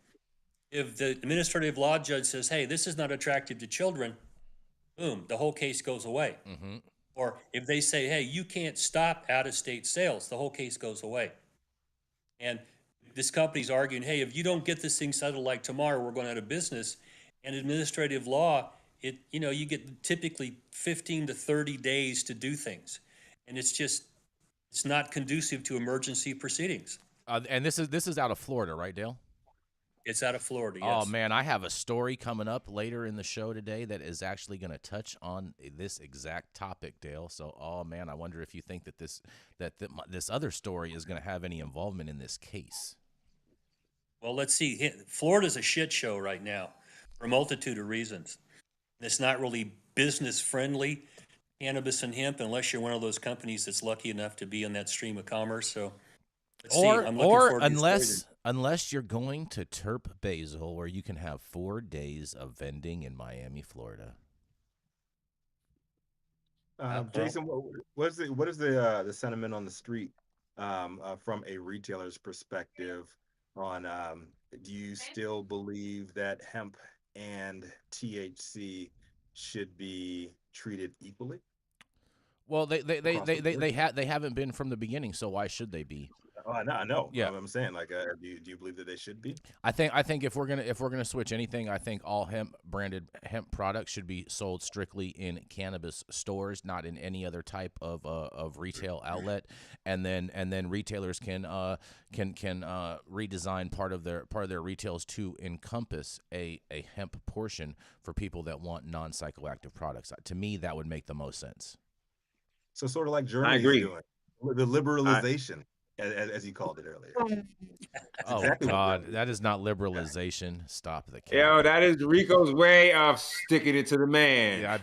if the administrative law judge says, hey, this is not attractive to children, boom, the whole case goes away. Mm-hmm. Or if they say, hey, you can't stop out-of-state sales, the whole case goes away. And this company's arguing, hey, if you don't get this thing settled like tomorrow, we're going out of business. And administrative law, you get typically 15 to 30 days to do things. And it's not conducive to emergency proceedings. And this is out of Florida, right, Dale? It's out of Florida, yes. Oh, man, I have a story coming up later in the show today that is actually going to touch on this exact topic, Dale. So, oh, man, I wonder if you think that this other story is going to have any involvement in this case. Well, let's see. Florida's a shit show right now for a multitude of reasons. It's not really business-friendly, cannabis and hemp, unless you're one of those companies that's lucky enough to be in that stream of commerce. So, unless you're going to Terp Basil, where you can have 4 days of vending in Miami, Florida. Jason, what is the sentiment on the street from a retailer's perspective on do you still believe that hemp and THC should be treated equally? Well, they haven't been from the beginning, so why should they be? Oh, I know. Yeah. I'm saying, like, do you believe that they should be? I think if we're gonna switch anything, I think all branded hemp products should be sold strictly in cannabis stores, not in any other type of retail outlet. And then retailers can redesign part of their retails to encompass a hemp portion for people that want non-psychoactive products. To me, that would make the most sense. So sort of like I Germany's agree. doing, the liberalization, as you called it earlier. That's exactly what God, Germany's that is not liberalization. Stop the cap. Yo, that is Rico's way of sticking it to the man. Yeah, I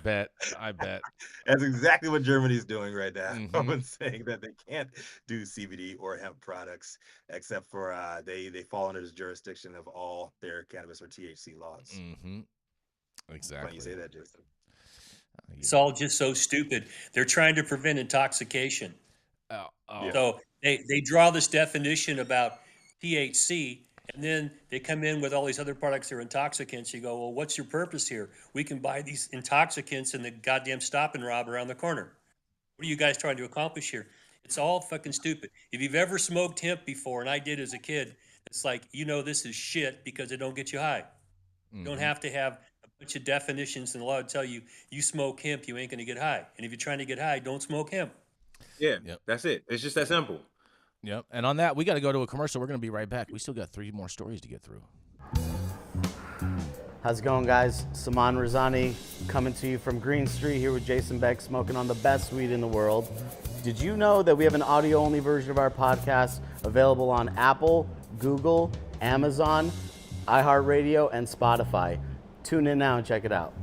bet. That's exactly what Germany's doing right now. Mhm. And saying that they can't do CBD or hemp products except for they fall under the jurisdiction of all their cannabis or THC laws. Mm-hmm. Exactly. Funny you say that, Jason. It's all just so stupid. They're trying to prevent intoxication. Oh. So they draw this definition about THC, and then they come in with all these other products that are intoxicants. You go, well, what's your purpose here? We can buy these intoxicants in the goddamn Stop and Rob around the corner. What are you guys trying to accomplish here? It's all fucking stupid. If you've ever smoked hemp before, and I did as a kid, it's like, this is shit because it don't get you high. You don't have to have a bunch of definitions in the law to tell you smoke hemp, you ain't going to get high. And if you're trying to get high, don't smoke hemp. Yeah, Yep. That's it. It's just that simple. Yep. And on that, we got to go to a commercial. We're going to be right back. We still got 3 more stories to get through. How's it going, guys? Saman Razani coming to you from Green Street here with Jason Beck, smoking on the best weed in the world. Did you know that we have an audio-only version of our podcast available on Apple, Google, Amazon, iHeartRadio, and Spotify? Tune in now and check it out.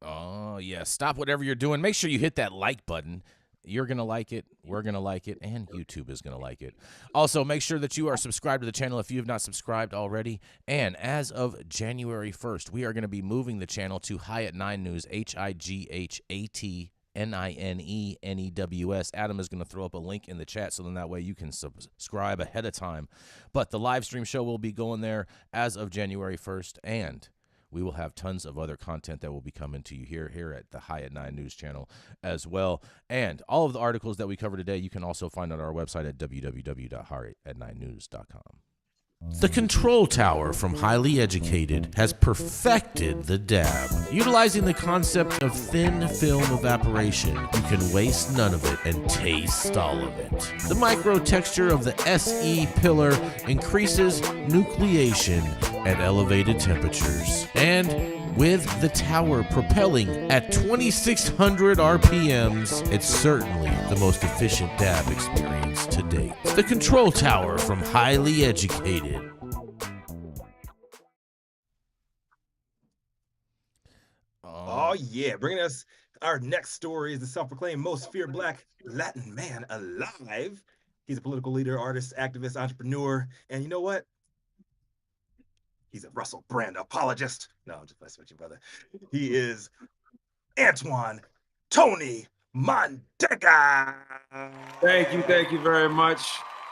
Oh, yeah. Stop whatever you're doing. Make sure you hit that like button. You're going to like it. We're going to like it. And YouTube is going to like it. Also, make sure that you are subscribed to the channel if you have not subscribed already. And as of January 1st, we are going to be moving the channel to High at 9 News, HIGHATNINENEWS. Adam is going to throw up a link in the chat so then that way you can subscribe ahead of time. But the live stream show will be going there as of January 1st. And we will have tons of other content that will be coming to you here at the High at 9 News channel as well. And all of the articles that we cover today, you can also find on our website at www.highatninenews.com. The Control Tower from Highly Educated has perfected the dab. Utilizing the concept of thin film evaporation, you can waste none of it and taste all of it. The micro texture of the SE pillar increases nucleation at elevated temperatures. And with the tower propelling at 2,600 RPMs, it's certainly the most efficient dab experience to date. The Control Tower from Highly Educated. Oh, yeah. Bringing us our next story is the self-proclaimed most feared Black Latin man alive. He's a political leader, artist, activist, entrepreneur. And you know what? He's a Russell Brand apologist. No, I'm just messing with you, brother. He is Antoine Tony Montaga. Thank you very much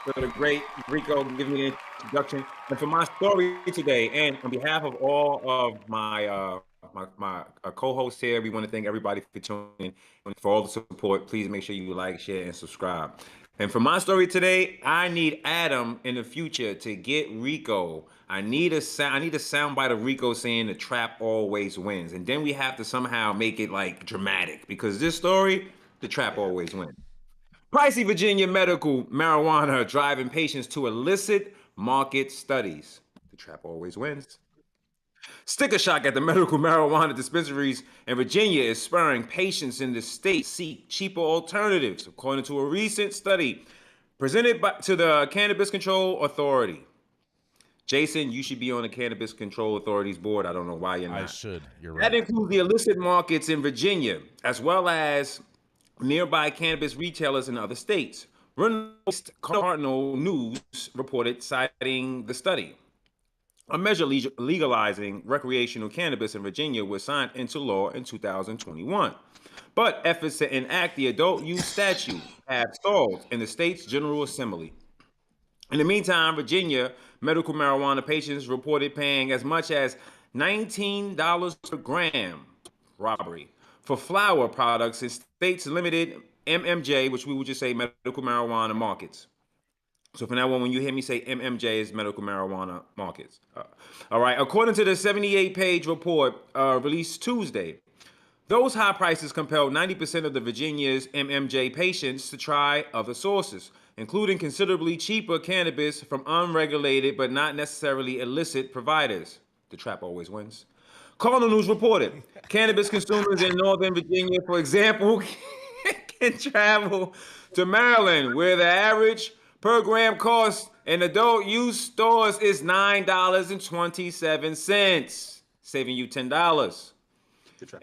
for the great Rico giving me the introduction. And for my story today, and on behalf of all of my my co-hosts here, we want to thank everybody for tuning in and for all the support. Please make sure you like, share, and subscribe. And for my story today, I need Adam in the future to get Rico. I need a soundbite of Rico saying the trap always wins. And then we have to somehow make it like dramatic because this story, the trap always wins. Pricey Virginia medical marijuana driving patients to illicit market studies. The trap always wins. Sticker shock at the medical marijuana dispensaries in Virginia is spurring patients in the state seek cheaper alternatives, according to a recent study presented to the Cannabis Control Authority. Jason, you should be on the Cannabis Control Authority's board. I don't know why you're not. I should. You're right. That includes the illicit markets in Virginia, as well as nearby cannabis retailers in other states. Cardinal News reported citing the study. A measure legalizing recreational cannabis in Virginia was signed into law in 2021. But efforts to enact the adult use statute have stalled in the state's General Assembly. In the meantime, Virginia medical marijuana patients reported paying as much as $19 per gram robbery for flower products in states limited MMJ, which we would just say medical marijuana markets. So from now on, when you hear me say MMJ, is medical marijuana markets. All right. According to the 78-page report released Tuesday, those high prices compelled 90% of the Virginia's MMJ patients to try other sources, including considerably cheaper cannabis from unregulated but not necessarily illicit providers. The trap always wins. Cardinal News reported, cannabis consumers in Northern Virginia, for example, can travel to Maryland, where the average per gram cost in adult use stores is $9.27, saving you $10.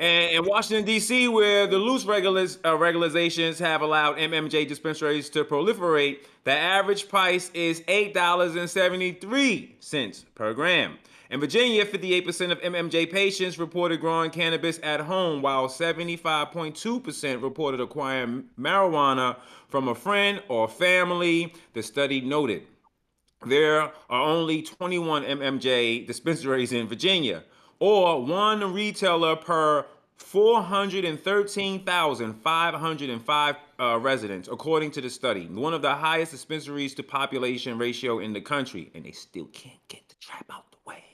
And in Washington, D.C., where the loose regulations have allowed MMJ dispensaries to proliferate, the average price is $8.73 per gram. In Virginia, 58% of MMJ patients reported growing cannabis at home, while 75.2% reported acquiring marijuana from a friend or family, the study noted. There are only 21 MMJ dispensaries in Virginia, or one retailer per 413,505 residents, according to the study. One of the highest dispensaries to population ratio in the country, and they still can't get the trap out the way.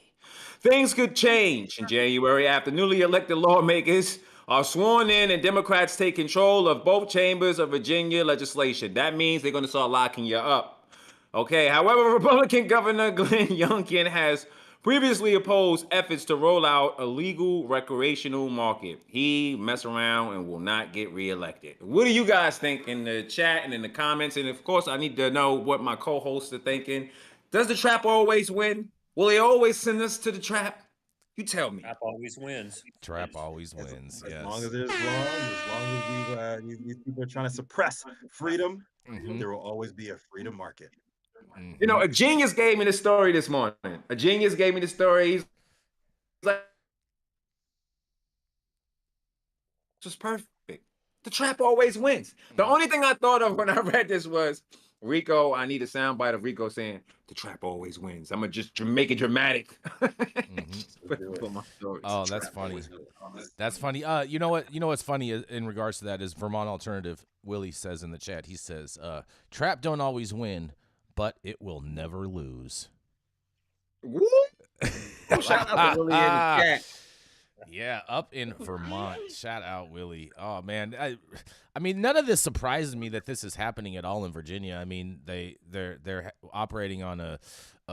Things could change in January after newly elected lawmakers are sworn in and Democrats take control of both chambers of Virginia legislation. That means they're going to start locking you up. Okay, however, Republican Governor Glenn Youngkin has previously opposed efforts to roll out a legal recreational market. He mess around and will not get reelected. What do you guys think in the chat and in the comments? And of course, I need to know what my co-hosts are thinking. Does the trap always win? Will they always send us to the trap? You tell me. Trap always wins. Trap always wins. As long as there's laws, as long as these people are trying to suppress freedom, there will always be a freedom market. You know, a genius gave me the story this morning. A genius gave me the story. He's like, this was perfect. The trap always wins. The only thing I thought of when I read this was, Rico, I need a soundbite of Rico saying, the trap always wins. I'm going to just make it dramatic. Oh, that's funny. That's funny. You know what's funny in regards to that is Vermont Alternative, Willie says in the chat, he says, trap don't always win, but it will never lose. Woo! Shout out to Willie in the chat. Yeah, up in Vermont. Shout out, Willie. Oh man, I mean, none of this surprises me that this is happening at all in Virginia. I mean, they're operating on a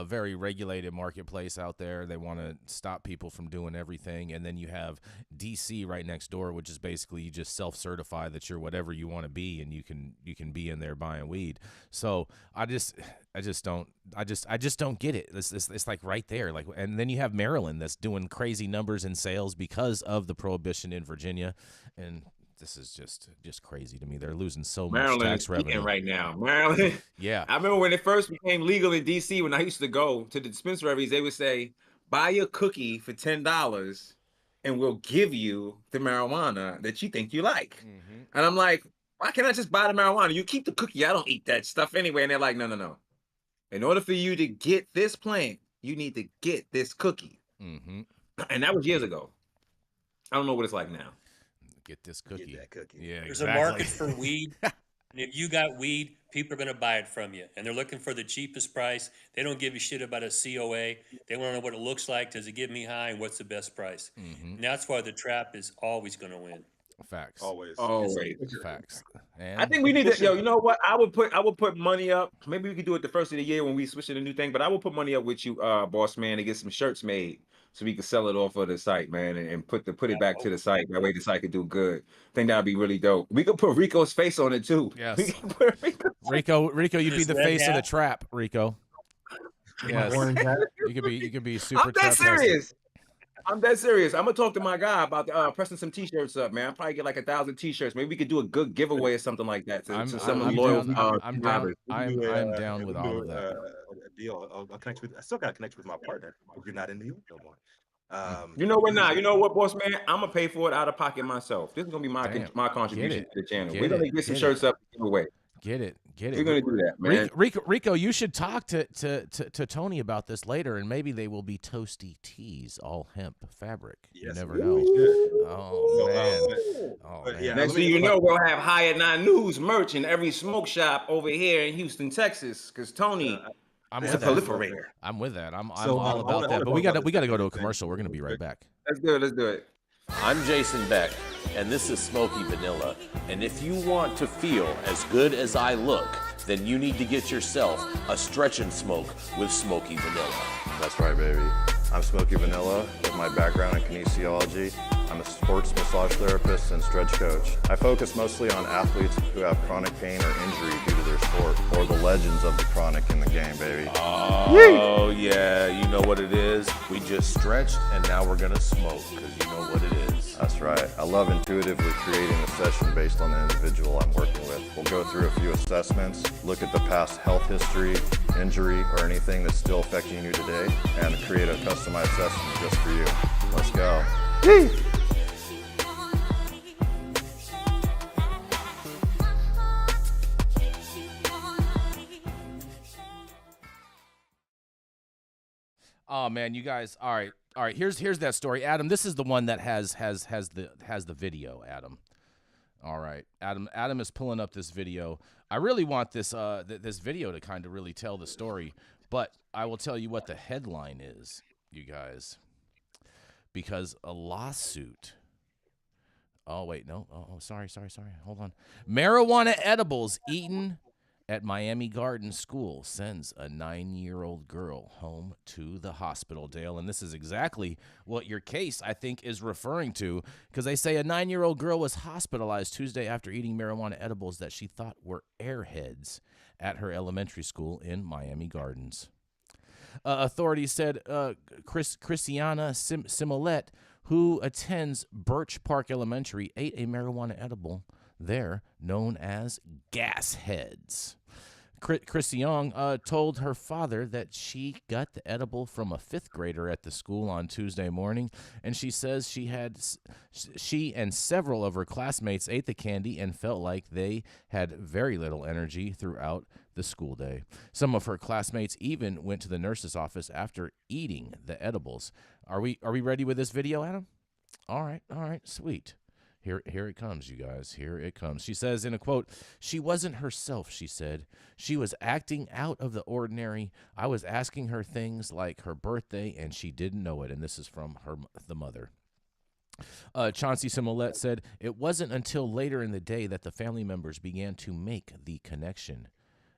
very regulated marketplace out there. They want to stop people from doing everything, and then you have DC right next door, which is basically you just self-certify that you're whatever you want to be, and you can be in there buying weed. So I just don't get it. It's like right there, like, and then you have Maryland that's doing crazy numbers in sales because of the prohibition in Virginia, and this is just crazy to me. They're losing so much tax revenue right now. Maryland. Yeah. I remember when it first became legal in DC, when I used to go to the dispensaries, they would say, buy a cookie for $10 and we'll give you the marijuana that you think you like. And I'm like, why can't I just buy the marijuana? You keep the cookie. I don't eat that stuff anyway. And they're like, no. In order for you to get this plant, you need to get this cookie. And that was years ago. I don't know what it's like now. Get this cookie. Get that cookie. Yeah, There's a market for weed, and if you got weed, people are going to buy it from you, and they're looking for the cheapest price. They don't give a shit about a COA. They want to know what it looks like. Does it get me high, and what's the best price? And that's why the trap is always going to win. Facts. Always. Facts. And I think we need to, you know what? I would put money up. Maybe we could do it the first of the year when we switch to the new thing, but I will put money up with you, boss man, to get some shirts made so we can sell it off of the site, man, and put it back to the site. That way the site could do good. I think that'd be really dope. We could put Rico's face on it too. Yes. Rico, you'd be the face of the trap, Rico. Yes. You could be super. I'm that serious. I'm dead serious. I'm gonna talk to my guy about pressing some T-shirts up, man. I'll probably get like 1,000 T-shirts. Maybe we could do a good giveaway or something like that to some loyal. I'm down with all of that. A deal. I'll connect with. I still gotta connect with my partner. If you're not in New York no more. You know what? Now you know what, boss man. I'm gonna pay for it out of pocket myself. This is gonna be my contribution to the channel. We're gonna get some shirts up to give away. Get it. We're gonna do that, man. Rico, you should talk to Tony about this later, and maybe they will be toasty tees, all hemp fabric. Yes, You never we know. should. Oh man. But yeah, Next thing you know, we'll have High at 9 News merch in every smoke shop over here in Houston, Texas, because Tony is a proliferator. I'm with that. I'm So, all about that. But we got to go to a commercial. We're gonna be right back. Let's do it. I'm Jason Beck, and this is Smoky Vanilla. And if you want to feel as good as I look, then you need to get yourself a stretch and smoke with Smoky Vanilla. That's right, baby. I'm Smoky Vanilla with my background in kinesiology. I'm a sports massage therapist and stretch coach. I focus mostly on athletes who have chronic pain or injury due to their sport, or the legends of the chronic in the game, baby. Oh, yeah, you know what it is. We just stretched, and now we're gonna smoke, because you know what it is. That's right. I love intuitively creating a session based on the individual I'm working with. We'll go through a few assessments, look at the past health history, injury, or anything that's still affecting you today, and create a customized session just for you. Let's go. Oh man, you guys. All right. Here's that story, Adam. This is the one that has the video, Adam. All right, Adam is pulling up this video. I really want this this video to kind of really tell the story, but I will tell you what the headline is, you guys, because a lawsuit. Oh wait, no. Oh, sorry. Hold on. Marijuana edibles eaten at Miami Gardens School sends a 9-year-old girl home to the hospital, Dale. And this is exactly what your case, I think, is referring to, because they say a 9-year-old girl was hospitalized Tuesday after eating marijuana edibles that she thought were airheads at her elementary school in Miami Gardens. Authorities said Christiana Simollett, who attends Birch Park Elementary, ate a marijuana edible there known as gas heads. Chrissy Young told her father that she got the edible from a 5th grader at the school on Tuesday morning, and she says she and several of her classmates ate the candy and felt like they had very little energy throughout the school day. Some of her classmates even went to the nurse's office after eating the edibles. Are we ready with this video, Adam? All right, sweet. Here it comes, you guys. Here it comes. She says in a quote, "She wasn't herself," she said. "She was acting out of the ordinary. I was asking her things like her birthday, and she didn't know it." And this is from the mother. Chauncey Simollett said, "It wasn't until later in the day that the family members began to make the connection."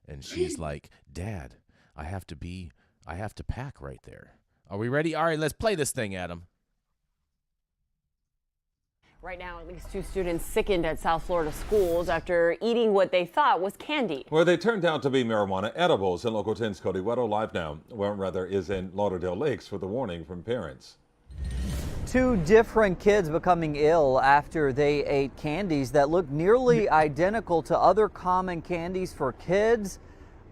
And she's like, "Dad, I have to pack right there." Are we ready? All right, let's play this thing, Adam. Right now, at least 2 students sickened at South Florida schools after eating what they thought was candy. Well, they turned out to be marijuana edibles. And Local 10's Cody Weddle live now, is in Lauderdale Lakes with a warning from parents. 2 different kids becoming ill after they ate candies that look nearly identical to other common candies for kids,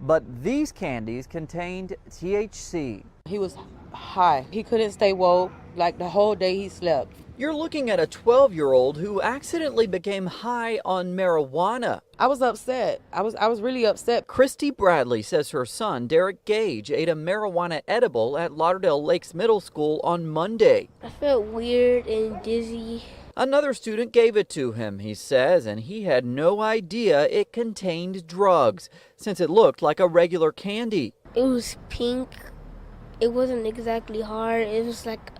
but these candies contained THC. He was high. He couldn't stay woke. Like the whole day he slept. You're looking at a 12-year-old who accidentally became high on marijuana. I was upset. I was really upset. Christy Bradley says her son, Derek Gage, ate a marijuana edible at Lauderdale Lakes Middle School on Monday. I felt weird and dizzy. Another student gave it to him, he says, and he had no idea it contained drugs, since it looked like a regular candy. It was pink. It wasn't exactly hard. It was like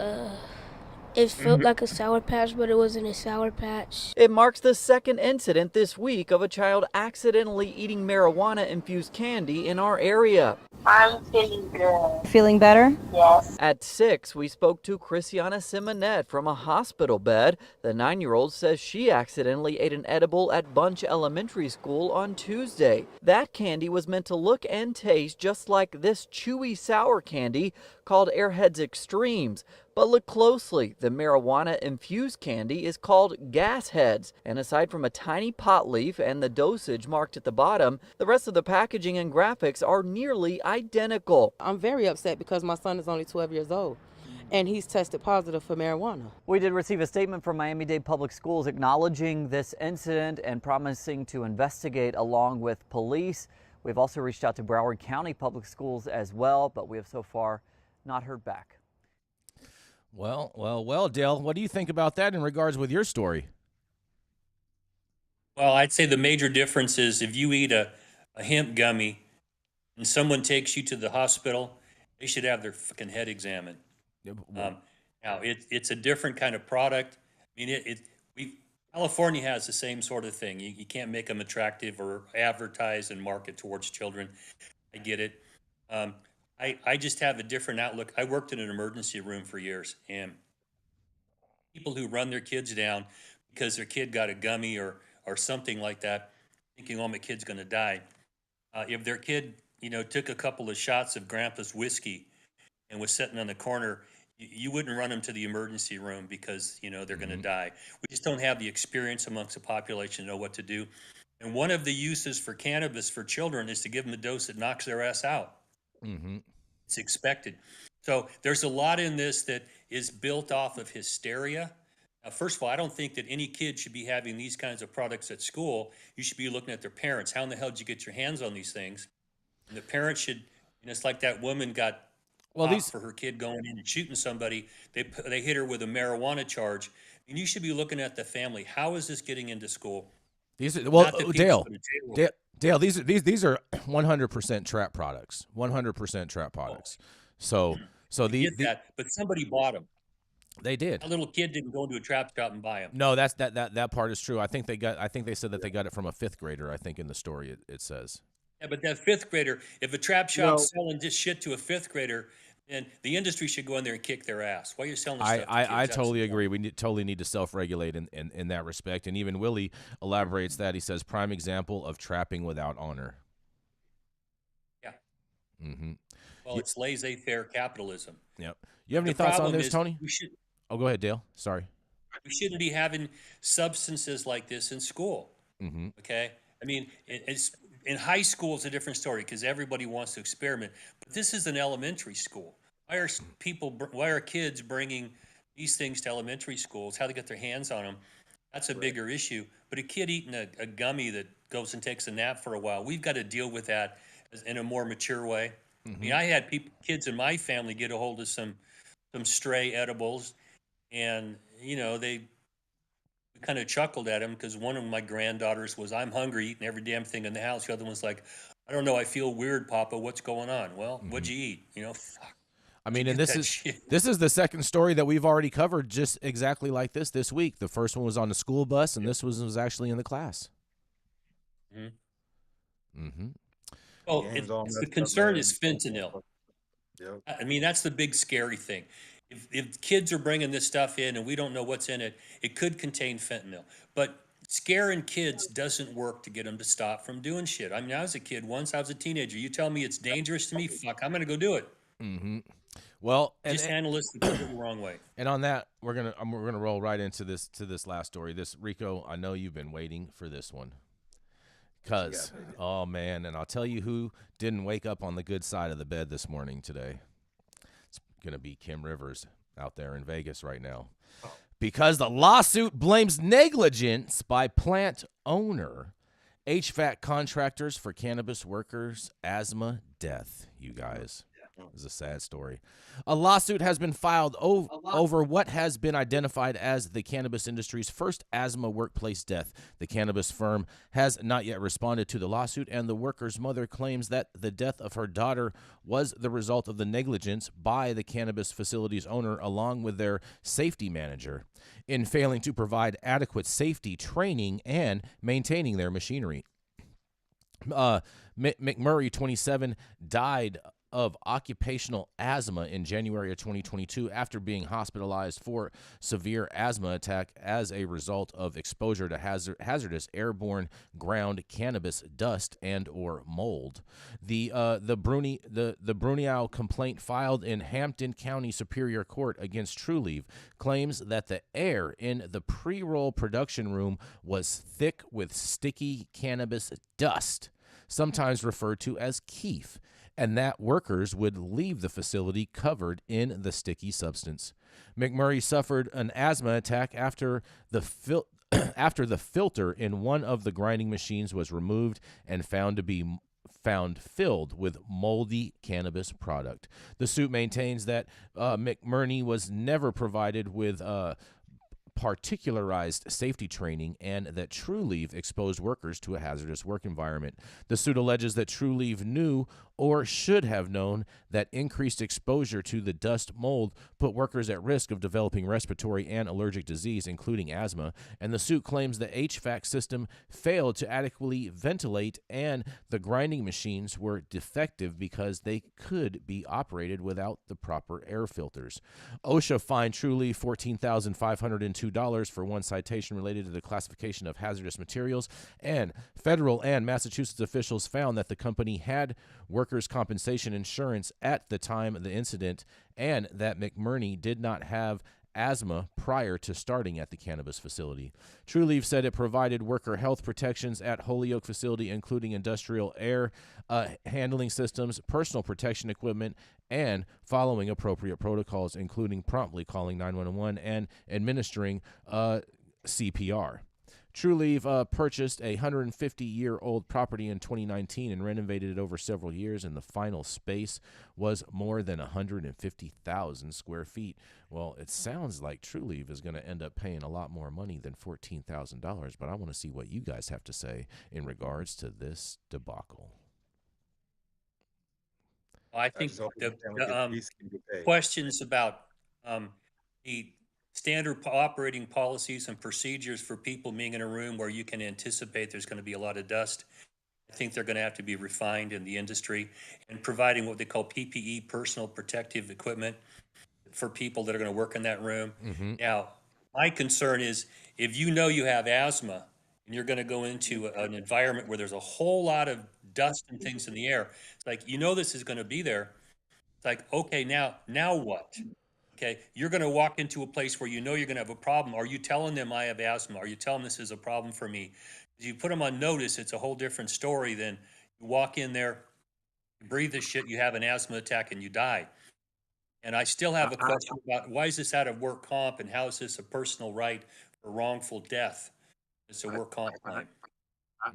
it felt like a Sour Patch, but it wasn't a Sour Patch. It marks the 2nd incident this week of a child accidentally eating marijuana-infused candy in our area. I'm feeling good. Feeling better? Yes. At 6, we spoke to Christiana Simonet from a hospital bed. The 9-year-old says she accidentally ate an edible at Bunch Elementary School on Tuesday. That candy was meant to look and taste just like this chewy sour candy called Airheads Extremes. But look closely, the marijuana-infused candy is called Gas Heads, and aside from a tiny pot leaf and the dosage marked at the bottom, the rest of the packaging and graphics are nearly identical. I'm very upset because my son is only 12 years old. and he's tested positive for marijuana. We did receive a statement from Miami-Dade Public Schools acknowledging this incident and promising to investigate along with police. We've also reached out to Broward County Public Schools as well, but we have so far not heard back. Well, Dale, what do you think about that in regards with your story? Well, I'd say the major difference is if you eat a hemp gummy and someone takes you to the hospital, they should have their fucking head examined. Now, it's a different kind of product. I mean, California has the same sort of thing. You can't make them attractive or advertise and market towards children. I get it. I just have a different outlook. I worked in an emergency room for years, and people who run their kids down because their kid got a gummy or something like that, thinking, oh, my kid's going to die. If their kid, took a couple of shots of Grandpa's whiskey and was sitting on the corner, you wouldn't run them to the emergency room because, they're going to die. We just don't have the experience amongst the population to know what to do. And one of the uses for cannabis for children is to give them a dose that knocks their ass out. Mm-hmm. It's expected. So there's a lot in this that is built off of hysteria. Now, first of all, I don't think that any kid should be having these kinds of products at school. You should be looking at their parents. How in the hell did you get your hands on these things? And the parents should, it's like that woman got for her kid going in and shooting somebody. They hit her with a marijuana charge. And you should be looking at the family. How is this getting into school? These are Dale, these are 100% trap products. 100% trap products. So but somebody bought them. They did. A little kid didn't go into a trap shop and buy them. No, that part is true. I think they said that they got it from a fifth grader. I think in the story it says. Yeah, but that fifth grader, if a trap shop's selling this shit to a fifth grader, then the industry should go in there and kick their ass. Why are you selling this stuff to kids? I totally agree. We totally need to self-regulate in that respect. And even Willie elaborates that. He says, prime example of trapping without honor. Yeah. Mm-hmm. Well, it's laissez-faire capitalism. Yep. You have any thoughts on this, Tony? Oh, go ahead, Dale. Sorry. We shouldn't be having substances like this in school. Mm-hmm. Okay? I mean, in high school, it's a different story because everybody wants to experiment. But this is an elementary school. Why are kids bringing these things to elementary schools? How they get their hands on them? That's a bigger issue. But a kid eating a gummy that goes and takes a nap for a while, we've got to deal with that in a more mature way. Mm-hmm. I mean, I had kids in my family get a hold of some stray edibles, and they kind of chuckled at him because one of my granddaughters was, I'm hungry, eating every damn thing in the house. The other one's like, I don't know, I feel weird, Papa. What's going on? Well, what'd you eat? Fuck. I mean, and this is the second story that we've already covered just exactly like this week. The first one was on the school bus, and this was actually in the class. Mm-hmm. Mm-hmm. Well, the concern is fentanyl. Yep. I mean, that's the big scary thing. If kids are bringing this stuff in and we don't know what's in it, it could contain fentanyl. But scaring kids doesn't work to get them to stop from doing shit. I mean, I was a kid once. I was a teenager. You tell me it's dangerous to me, fuck, I'm going to go do it. Mm-hmm. Well, just handle this the wrong way. And on that, we're gonna roll right into this last story. This, Rico, I know you've been waiting for this one. Oh man, and I'll tell you who didn't wake up on the good side of the bed this morning today. It's gonna be Kim Rivers out there in Vegas right now, because the lawsuit blames negligence by plant owner, HVAC contractors for cannabis workers' asthma death. You guys. This is a sad story. A lawsuit has been filed over what has been identified as the cannabis industry's first asthma workplace death. The cannabis firm has not yet responded to the lawsuit, and the worker's mother claims that the death of her daughter was the result of the negligence by the cannabis facility's owner along with their safety manager in failing to provide adequate safety training and maintaining their machinery. McMurray, 27, died of occupational asthma in January of 2022 after being hospitalized for severe asthma attack as a result of exposure to hazardous airborne ground cannabis dust and or mold. The Brunel complaint filed in Hampton County Superior Court against Trulieve claims that the air in the pre-roll production room was thick with sticky cannabis dust, sometimes referred to as keef, and that workers would leave the facility covered in the sticky substance. McMurray suffered an asthma attack after the after the filter in one of the grinding machines was removed and found filled with moldy cannabis product. The suit maintains that McMurray was never provided with particularized safety training and that TrueLeave exposed workers to a hazardous work environment. The suit alleges that TrueLeave knew or should have known that increased exposure to the dust mold put workers at risk of developing respiratory and allergic disease, including asthma, and the suit claims the HVAC system failed to adequately ventilate and the grinding machines were defective because they could be operated without the proper air filters. OSHA fined TrueLeave $14,502 for one citation related to the classification of hazardous materials, and federal and Massachusetts officials found that the company had workers' compensation insurance at the time of the incident and that McMurray did not have asthma prior to starting at the cannabis facility. TrueLeave said it provided worker health protections at Holyoke facility, including industrial air handling systems, personal protection equipment, and following appropriate protocols, including promptly calling 911 and administering CPR. TrueLeave purchased a 150-year-old property in 2019 and renovated it over several years, and the final space was more than 150,000 square feet. Well, it sounds like TrueLeave is going to end up paying a lot more money than $14,000, but I want to see what you guys have to say in regards to this debacle. I think the questions about the standard operating policies and procedures for people being in a room where you can anticipate there's going to be a lot of dust, I think they're going to have to be refined in the industry, and providing what they call PPE, personal protective equipment, for people that are going to work in that room. Mm-hmm. Now, my concern is if you know you have asthma and you're going to go into an environment where there's a whole lot of dust and things in the air, it's like, you know, this is going to be there. It's like, okay, now what? Okay, you're going to walk into a place where you know you're going to have a problem. Are you telling them I have asthma? Are you telling them this is a problem for me? If you put them on notice, it's a whole different story than you walk in there, you breathe this shit, you have an asthma attack, and you die. And I still have a question about why is this out of work comp and how is this a personal right for wrongful death? It's a work comp claim.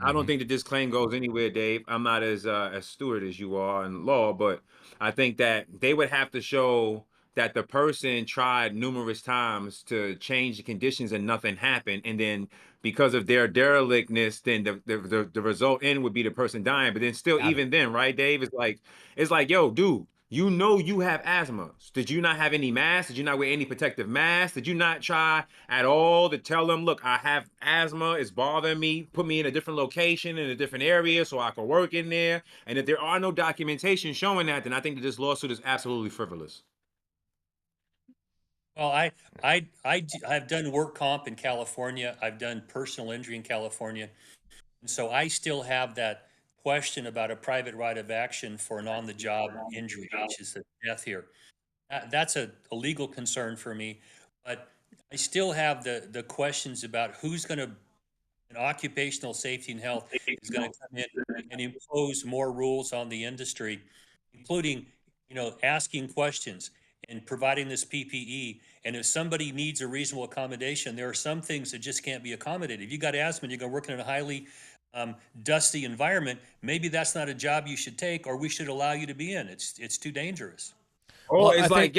I don't think that this claim goes anywhere, Dave. I'm not as steward as you are in law, but I think that they would have to show that the person tried numerous times to change the conditions and nothing happened, and then because of their derelictness, then the result end would be the person dying. But then still, even then, right, Dave? It's like, yo, dude, you know you have asthma. Did you not have any masks? Did you not wear any protective masks? Did you not try at all to tell them, look, I have asthma, it's bothering me, put me in a different location, in a different area so I can work in there? And if there are no documentation showing that, then I think that this lawsuit is absolutely frivolous. Well, I've done work comp in California. I've done personal injury in California. And so I still have that question about a private right of action for an on-the-job injury, which is the death here. That's a legal concern for me. But I still have the questions about who's going to, in occupational safety and health, is going to come in and impose more rules on the industry, including, asking questions and providing this PPE. And if somebody needs a reasonable accommodation, there are some things that just can't be accommodated. If you got asthma and you're going to work in a highly dusty environment, maybe that's not a job you should take, or we should allow you to be in. It's too dangerous. Oh, well, it's like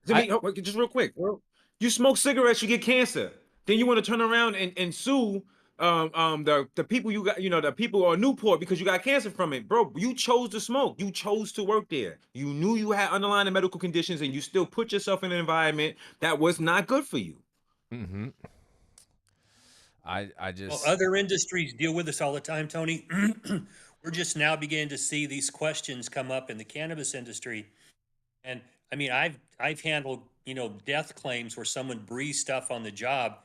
just real quick, bro. You smoke cigarettes, you get cancer. Then you want to turn around and sue the people you got, the people on Newport because you got cancer from it, bro. You chose to smoke. You chose to work there. You knew you had underlying medical conditions, and you still put yourself in an environment that was not good for you. Mm-hmm. Well, other industries deal with this all the time, Tony. We're just now beginning to see these questions come up in the cannabis industry. And I mean, I've handled, death claims where someone breathes stuff on the job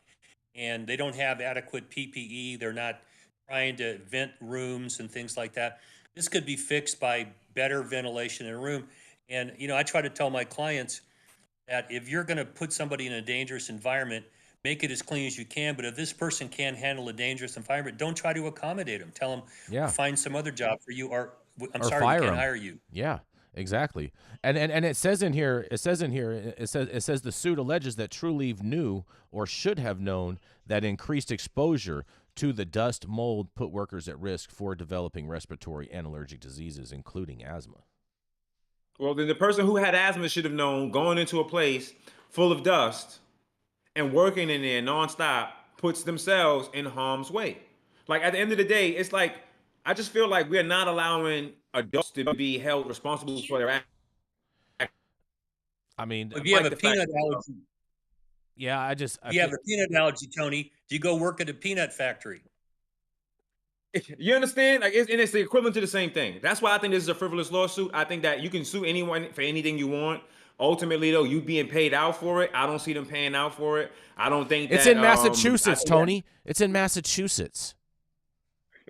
and they don't have adequate PPE. They're not trying to vent rooms and things like that. This could be fixed by better ventilation in a room. And, I try to tell my clients that if you're going to put somebody in a dangerous environment, make it as clean as you can. But if this person can't handle a dangerous environment, don't try to accommodate them. Tell them, find some other job for you, or I'm or sorry, fire we can't them. hire you. Yeah, exactly. And it says in here, it says the suit alleges that TrueLeave knew or should have known that increased exposure to the dust mold put workers at risk for developing respiratory and allergic diseases, including asthma. Well, then the person who had asthma should have known going into a place full of dust and working in there nonstop puts themselves in harm's way. Like at the end of the day, it's like I just feel like we're not allowing adults to be held responsible for their actions. I mean, if you have a peanut allergy, yeah, if you have a peanut allergy, Tony, do you go work at a peanut factory? You understand? Like, it's the equivalent to the same thing. That's why I think this is a frivolous lawsuit. I think that you can sue anyone for anything you want. Ultimately, though, you being paid out for it. I don't see them paying out for it. I don't think it's in Massachusetts, Tony. It's in Massachusetts.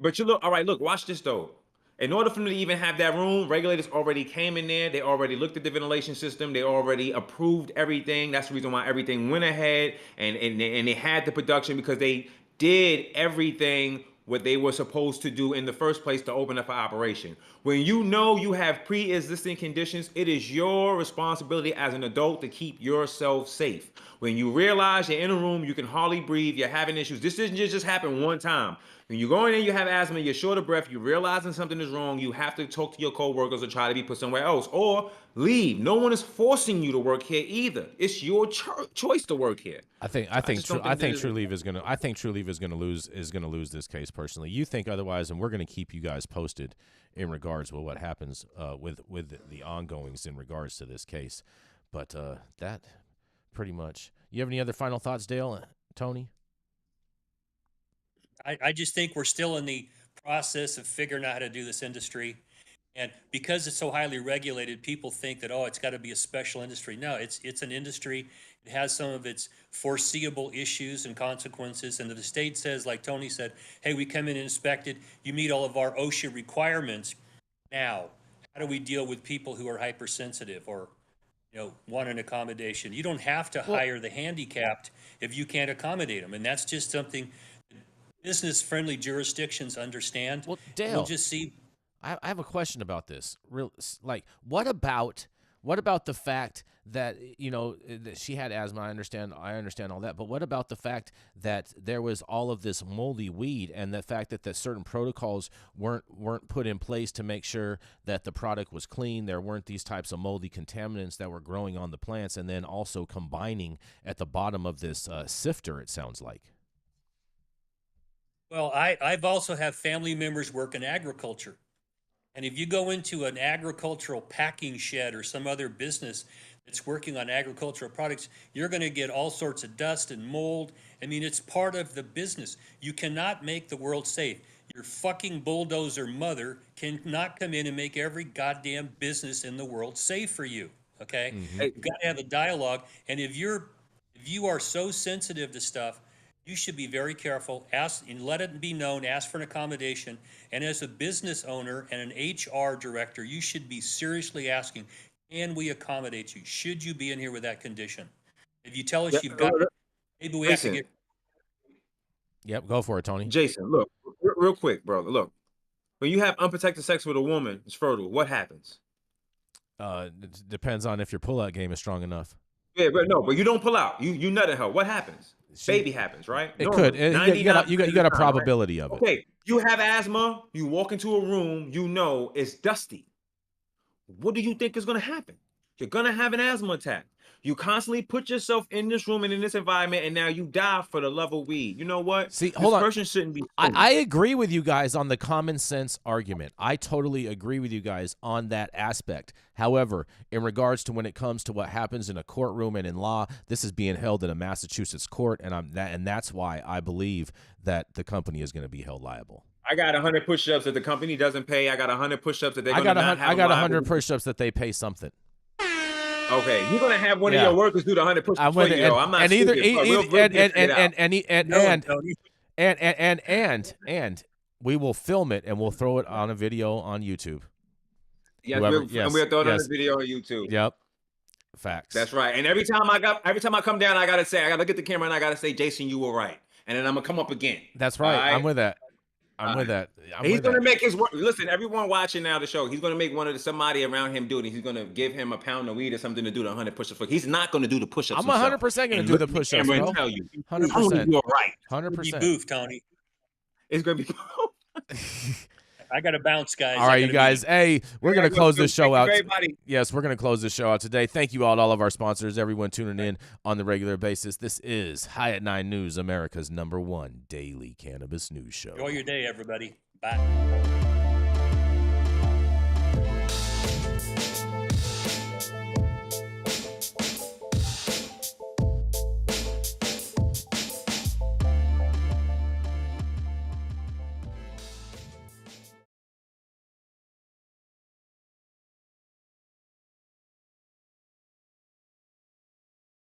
But you look, all right, look, watch this though. In order for them to even have that room, regulators already came in there. They already looked at the ventilation system. They already approved everything. That's the reason why everything went ahead and they had the production because they did everything what they were supposed to do in the first place to open up an operation. When you know you have pre-existing conditions, it is your responsibility as an adult to keep yourself safe. When you realize you're in a room, you can hardly breathe, you're having issues. This doesn't just happen one time. When you go in there, you have asthma, you're short of breath, you're realizing something is wrong, you have to talk to your coworkers or try to be put somewhere else or leave. No one is forcing you to work here either. It's your choice to work here. I think TrueLeave is gonna lose this case personally. You think otherwise, and we're gonna keep you guys posted in regards with what happens with the ongoings in regards to this case. But that pretty much. You have any other final thoughts, Dale, Tony? I just think we're still in the process of figuring out how to do this industry. And because it's so highly regulated, people think that, oh, it's got to be a special industry. No, it's an industry. It has some of its foreseeable issues and consequences. And if the state says, like Tony said, hey, we come in and inspect it, you meet all of our OSHA requirements. Now, how do we deal with people who are hypersensitive or, want an accommodation? You don't have to hire the handicapped if you can't accommodate them. And that's just something business-friendly jurisdictions understand. Well, Dale, we'll just see. I have a question about this. What about the fact that that she had asthma? I understand all that, but what about the fact that there was all of this moldy weed, and the fact that certain protocols weren't put in place to make sure that the product was clean? There weren't these types of moldy contaminants that were growing on the plants, and then also combining at the bottom of this sifter. It sounds like. Well, I've also have family members work in agriculture. And if you go into an agricultural packing shed or some other business that's working on agricultural products, you're going to get all sorts of dust and mold. I mean, it's part of the business. You cannot make the world safe. Your fucking bulldozer mother cannot come in and make every goddamn business in the world safe for you. Okay? Mm-hmm. You've got to have a dialogue. And if you are so sensitive to stuff, you should be very careful. Ask and let it be known. Ask for an accommodation. And as a business owner and an HR director, you should be seriously asking, can we accommodate you? Should you be in here with that condition? If you tell us you've got it, maybe we have to get. Yep, go for it, Tony. Jason, look, real quick, bro. Look, when you have unprotected sex with a woman who's fertile, what happens? It depends on if your pullout game is strong enough. Yeah, but you don't pull out. You nut at her. What happens? Baby happens, right? It could. You got a probability of it. Okay, you have asthma. You walk into a room. You know it's dusty. What do you think is going to happen? You're going to have an asthma attack. You constantly put yourself in this room and in this environment, and now you die for the love of weed. You know what? See, hold on. This person shouldn't be. I agree with you guys on the common sense argument. I totally agree with you guys on that aspect. However, in regards to when it comes to what happens in a courtroom and in law, this is being held in a Massachusetts court, and that's why I believe that the company is going to be held liable. I got 100 push-ups that the company doesn't pay. I got 100 push-ups that they're going to not have. I got 100 push-ups that they pay something. Okay, you're gonna have one of your workers do the 100 push-ups for you. Though. I'm not. And we will film it and we'll throw it on a video on YouTube. Yes, we'll throw it on a video on YouTube. Yep, facts. That's right. And every time I come down, I gotta look at the camera and I gotta say, Jason, you were right. And then I'm gonna come up again. That's right. I'm with that. I'm with that. He's going to make his work. Listen, everyone watching now the show, he's going to make somebody around him do it. He's going to give him a pound of weed or something to do the 100 push-ups. He's not going to do the push-ups. I'm 100% going to do the push-ups, bro. 100%. You're right. 100%. Boof, Tony. It's going to be. I got to bounce, guys. All right, you guys. Hey, we're going to close this show out. Everybody. Yes, we're going to close this show out today. Thank you all to all of our sponsors, everyone tuning in on the regular basis. This is High at 9 News, America's #1 daily cannabis news show. Enjoy your day, everybody. Bye.